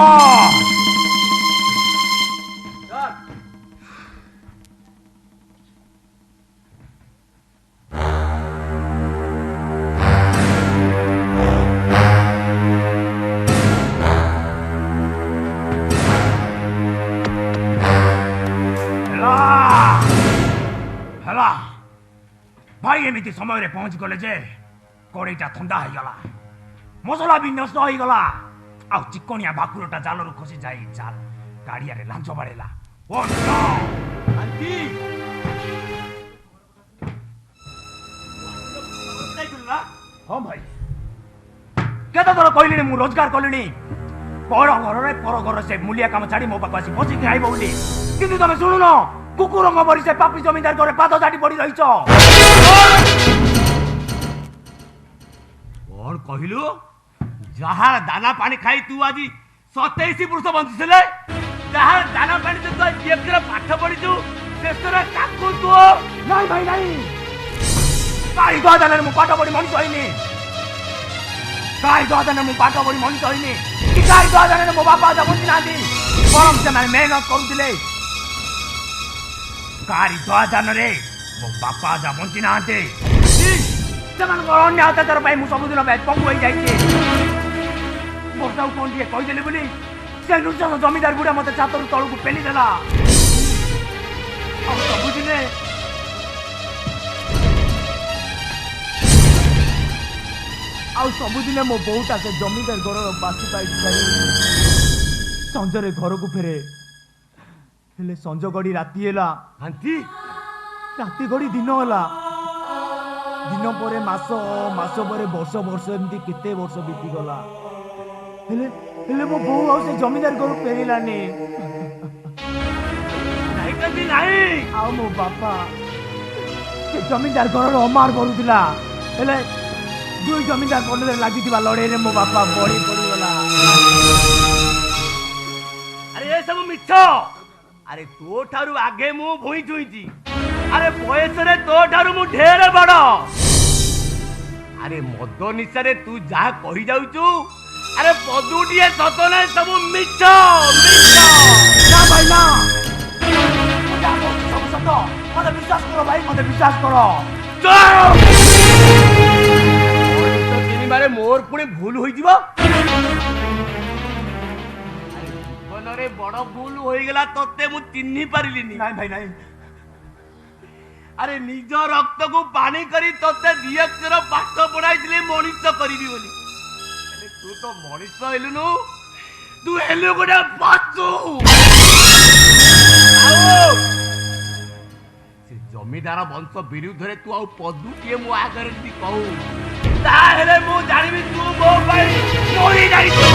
ହେଲା ଭାଇ ଏମିତି ସମୟରେ ପହଞ୍ଚି ଗଲେ ଯେ କଡ଼େଇଟା ଥଣ୍ଡା ହେଇଗଲା, ମସଲା ବି ନଷ୍ଟ ହେଇଗଲା, ଆଉ ଚିକଣିଆ ଭାକୁରଟା ଜାଲରୁ ଖସି ଯାଇ ଜାଲ ଗାଡ଼ିଆରେ ଲାଞ୍ଚ ବାଡ଼େଇଲା। ହଁ ଭାଇ କେତେ ଥର କହିଲିଣି ମୁଁ ରୋଜଗାର କଲିଣି, ପର ଘରରେ ପର ଘର ସେ ମୂଲିଆ କାମ ଛାଡ଼ି ମୋ ପାଖକୁ ଆସି ବସିକି ଖାଇବ ବୋଲି, କିନ୍ତୁ ତମେ ଶୁଣୁନ କୁକୁରଙ୍କ ପରି ସେ ପାପି ଜମିଦାର ଘରେ ପାଦ ଚାଟି ପଡ଼ି ରହିଛ। କଣ କହିଲୁ? ଯାହା ଦାନା ପାଣି ଖାଇ ତୁ ଆଜି 27 ବର୍ଷ ବଞ୍ଚିଥିଲେ, ଯାହା ଦାନା ପାଣି ତୁ ପାଠ ପଢିଛୁ ଶେଷରେ ତାକୁ ତୁ ନାଇଁ ଭାଇ ନାଇଁ, କାହିଁ ଦାନାରେ ମୁଁ ପାଠ ପଢି ମଣିଷ ହେଇନି, କାହିଁ ଦାନାରେ ମୁଁ ପାଠ ପଢି ମଣିଷ ହେଇନି, କି କାହିଁ ଦାନାରେ ମୋ ବାପା ବଞ୍ଚି ନାହାନ୍ତି। ବରଂ ସେମାନେ ମେହନତ କରୁଥିଲେ। କାହାରି ଦୟାଦାନରେ ମୋ ବାପା ଆଜା ବଞ୍ଚି ନାହାନ୍ତି। ସେମାନଙ୍କର ଅନ୍ୟ ଅତ୍ୟାଚାର ପାଇଁ ମୁଁ ସବୁଦିନ ପଙ୍ଗୁ ହୋଇଯାଇଛି। ବର୍ଷାକୁ କଣ ଟିକେ କହିଦେଲି ବୋଲି ସେ ନୃଶଂସ ଜମିଦାର ଗୁଡା ମତେ ଛାତରୁ ତଳକୁ ପେଲିଦେଲା। ଆଉ ସବୁଦିନେ ମୋ ବୋଉଟା ସେ ଜମିଦାର ଘରର ବାସି ପାଇଟି ଖାଇ ସଞ୍ଜରେ ଘରକୁ ଫେରେ। ହେଲେ ସଞ୍ଜ ଗଡ଼ି ରାତି ହେଲା। ରାତି ଗଡ଼ି ଦିନ ହେଲା। ଦିନ ପରେ ମାସ, ମାସ ପରେ ବର୍ଷ, ବର୍ଷ ଏମିତି କେତେ ବର୍ଷ ବିତିଗଲା। ହେଲେ ମୋ ବୋଉ ଆଉ ସେ ଜମିଦାର ଘରୁ ଫେରିଲାନି। ଆଉ ମୋ ବାପା ସେ ଜମିଦାର ଘରର ଅମାର କରୁଥିଲା। ହେଲେ ଦୁଇ ଜମିଦାର ପଣ୍ଡରେ ଲାଗିଥିବା ଲଢେଇରେ ମୋ ବାପା ବଳି ପଡିଗଲା। ଆରେ ଏ ସବୁ ମିଛ। ଆରେ ତୋ ଠାରୁ ଆଗେ ମୁଁ ଭୁଇଁ ଛୁଇଁଛି। ଆରେ ବୟସରେ ତୋ ଠାରୁ ମୁଁ ଢେର ବଡ। ଆରେ ମଦ ନିଶାରେ ତୁ ଯାହା କହି ଯାଉଛୁ, ଆରେ ପଦୁଟିଏ ସତ ନାହିଁ, ସବୁ ମିଛ ମିଛ। ନା ଭାଇ ନା, ସବୁ ସତ। ମତେ ବିଶ୍ୱାସ କର ଭାଇ, ମତେ ବିଶ୍ୱାସ କର। ସିନେମାରେ ମୋର ପୁଣି ଭୁଲ ହୋଇଯିବ। ଜୀବନରେ ବଡ ଭୁଲ ହୋଇଗଲା, ତତେ ମୁଁ ଚିହ୍ନି ପାରିଲିନି। ନାଇଁ ଭାଇ ନାଇଁ। ଆରେ ନିଜ ରକ୍ତକୁ ପାଣି କରି ତତେ ଦି ଅକ୍ଷର ପାଠ ପଢାଇଥିଲି ମଣିଷ କରିବି ବୋଲି। ତୁ ତ ମଣିଷ ହେଲୁନୁ, ତୁ ହେଲୁ ଗୋଟେ ପଶୁ। ସେ ଜମିଦାର ବଂଶ ବିରୁଦ୍ଧରେ ତୁ ଆଉ ପଦୁଟିଏ ମୋ ଆଗରେ ଯଦି କହୁ, ତାହେଲେ ମୁଁ ଜାଣିବି ତୁ ମୋ ପାଇଁ ମରି ଯାଇଛୁ।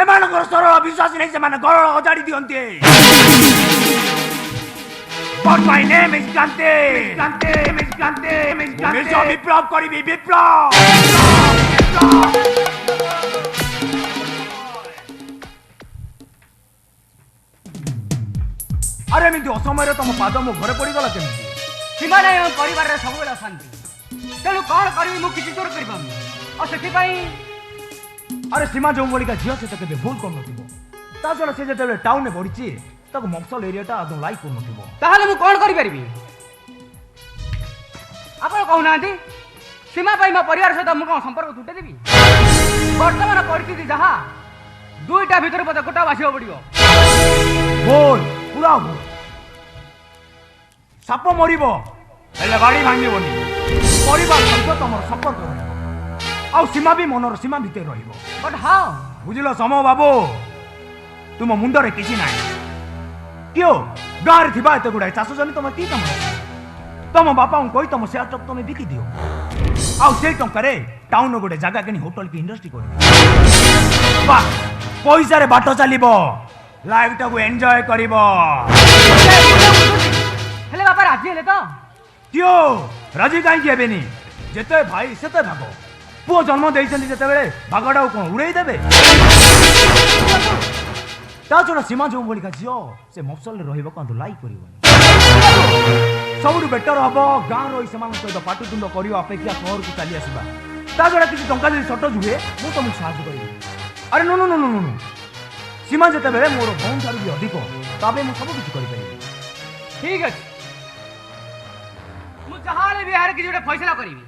ଏମାନଙ୍କର ସରଳ ବିଶ୍ୱାସ ନେଇ ସେମାନେ ଘର ଅଜାଡ଼ି ଦିଅନ୍ତି। But my name is Gante. ବିପ୍ଳବ କରିବି, ବିପ୍ଳବ। ଆରେ ଏମିତି ଅସମୟରେ ତମ ପାଦ ମୋ ଘରେ ପଡିଗଲା କେମିତି? ସୀମା ନାହିଁ ଆମ ପରିବାରରେ ସବୁବେଳେ ଅଶାନ୍ତି। ତେଣୁ କଣ କରିବି ମୁଁ କିଛି ଚୋର କରିପାରୁନି। ଆଉ ସେଥିପାଇଁ ଆରେ ସୀମା ଯୋଉ ଭଳିକା ଝିଅ ସେ ତ କେବେ ଭୁଲ କରୁନଥିବ। ତା ଛଡ଼ା ସେ ଯେତେବେଳେ ଟାଉନରେ ବଢିଛି ତାକୁ ମଫସଲ ଏରିଆଟା ଆଦୌ ଲାଇକ୍ କରୁନଥିବ। ତାହେଲେ ମୁଁ କଣ କରିପାରିବି ଆପଣ କହୁନାହାନ୍ତି? ସୀମା ପାଇଁ ମୋ ପରିବାର ସହିତ ମୁଁ କଣ ସମ୍ପର୍କ ତୁଟେଇଦେବି? ବର୍ତ୍ତମାନ ପରିସ୍ଥିତି ଯାହା, ଦୁଇଟା ଭିତରେ ମତେ ଗୋଟା ବାଛିବାକୁ ପଡିବ। ଭୁଲ, ପୁରା ଭୁଲ। ସାପ ମରିବ ହେଲେ ବାଡ଼ି ଭାଙ୍ଗିବନି। ପରିବାର ସହିତ ତମର ସମ୍ପର୍କ ରହିବ, ଆଉ ସୀମା ବି ମନର ସୀମା ଭିତରେ ରହିବ। ବଟ୍ ହାଉ? ବୁଝିଲ ସମ ବାବୁ, ତୁମ ମୁଣ୍ଡରେ କିଛି ନାହିଁ। କିଓ ଗାଁରେ ଥିବା ଏତେ ଗୁଡ଼ାଏ ଚାଷ ଜମି ତମେ କି କାମ? ତମ ବାପାଙ୍କୁ କହି ତମ ସେୟାର ଚକ୍ ତମେ ବିକି ଦିଅ, ଆଉ ସେଇ ଟଙ୍କାରେ ଟାଉନ ଗୋଟେ ଜାଗା କିଣି ହୋଟେଲ କି ଇଣ୍ଡଷ୍ଟ୍ରି କରିବ। ବାସ୍ ପଇସାରେ ବାଟ ଚାଲିବ, ଲାଇଫଟାକୁ ଏନ୍ଜୟ କରିବ। ହେଲେ ବାପା ରାଜି ହେଲେ ତ? କିଓ ରାଜି କାହିଁକି ହେବେନି? ଯେତେ ଭାଇ ସେତେ ଭାଗ। ପୁଅ ଜନ୍ମ ଦେଇଛନ୍ତି ଯେତେବେଳେ ଭାଗଟାକୁ କଣ ଉଡେଇ ଦେବେ? ତା ଛଡ଼ା ସୀମା ଯୋଉ ଭଳିକା ଝିଅ ସେ ମଫସଲରେ ରହିବାକୁ କିନ୍ତୁ ଲାଇକ୍ କରିବନି। ସବୁଠୁ ବେଟର ହବ ଗାଁ ରହି ସେମାନଙ୍କ ସହିତ ପାଟିତୁଣ୍ଡ କରିବା ଅପେକ୍ଷା ସହରକୁ ଚାଲି ଆସିବା। ତା ଛଡ଼ା କିଛି ଟଙ୍କା ଯଦି ସର୍ଟେଜ୍ ହୁଏ ମୁଁ ତମକୁ ସାହାଯ୍ୟ କରିବି। ଆରେ no no no no no, Seema ଯେତେବେଳେ ମୋର ଭଉଣୀ ଠାରୁ ବି ଅଧିକ, ତା ପାଇଁ ମୁଁ ସବୁ କିଛି କରିପାରିବି। ଠିକ୍ ଅଛି, ମୁଁ ଯାହାହେଲେ ବି ଏହାର କିଛି ଗୋଟେ ଫଇସଲା କରିବି।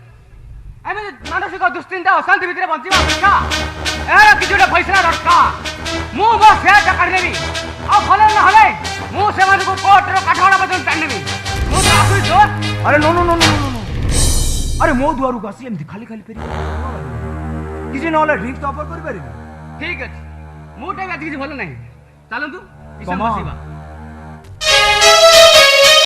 ଏମିତି ମାନସିକ ଦୁଶ୍ଚିନ୍ତା ଅଶାନ୍ତି ଭିତରେ ବଞ୍ଚିବା ଅପେକ୍ଷା ଏହାର କିଛି ଗୋଟେ ଫଇସଲା ଦରକାର। ମୁଁ ମୋ ସେୟାରଟା କାଢ଼ିନେବି, ଆଉ ଭଲ ନହେଲେ ମୁଁ ସେମାନଙ୍କୁ କୋର୍ଟର କାଠଗଡ଼ା ପର୍ଯ୍ୟନ୍ତ ଟାଣିନେବି। ମୁଁ ତ ଆସୁଛି। ଆରେ no no no no no, ଆରେ ମୋ ଦୁଆରକୁ ଆସି ଏମିତି ଖାଲି ଖାଲି ଫେରି କିଛି ନହେଲେ ଡ୍ରିଙ୍କ୍ସ ତ ଅଫର କରିପାରିବି। ଠିକ୍ ଅଛି, ମୁଁ ଟାଇମ୍ ଆଜି କିଛି ଭଲ ନାହିଁ। ଚାଲନ୍ତୁ କମା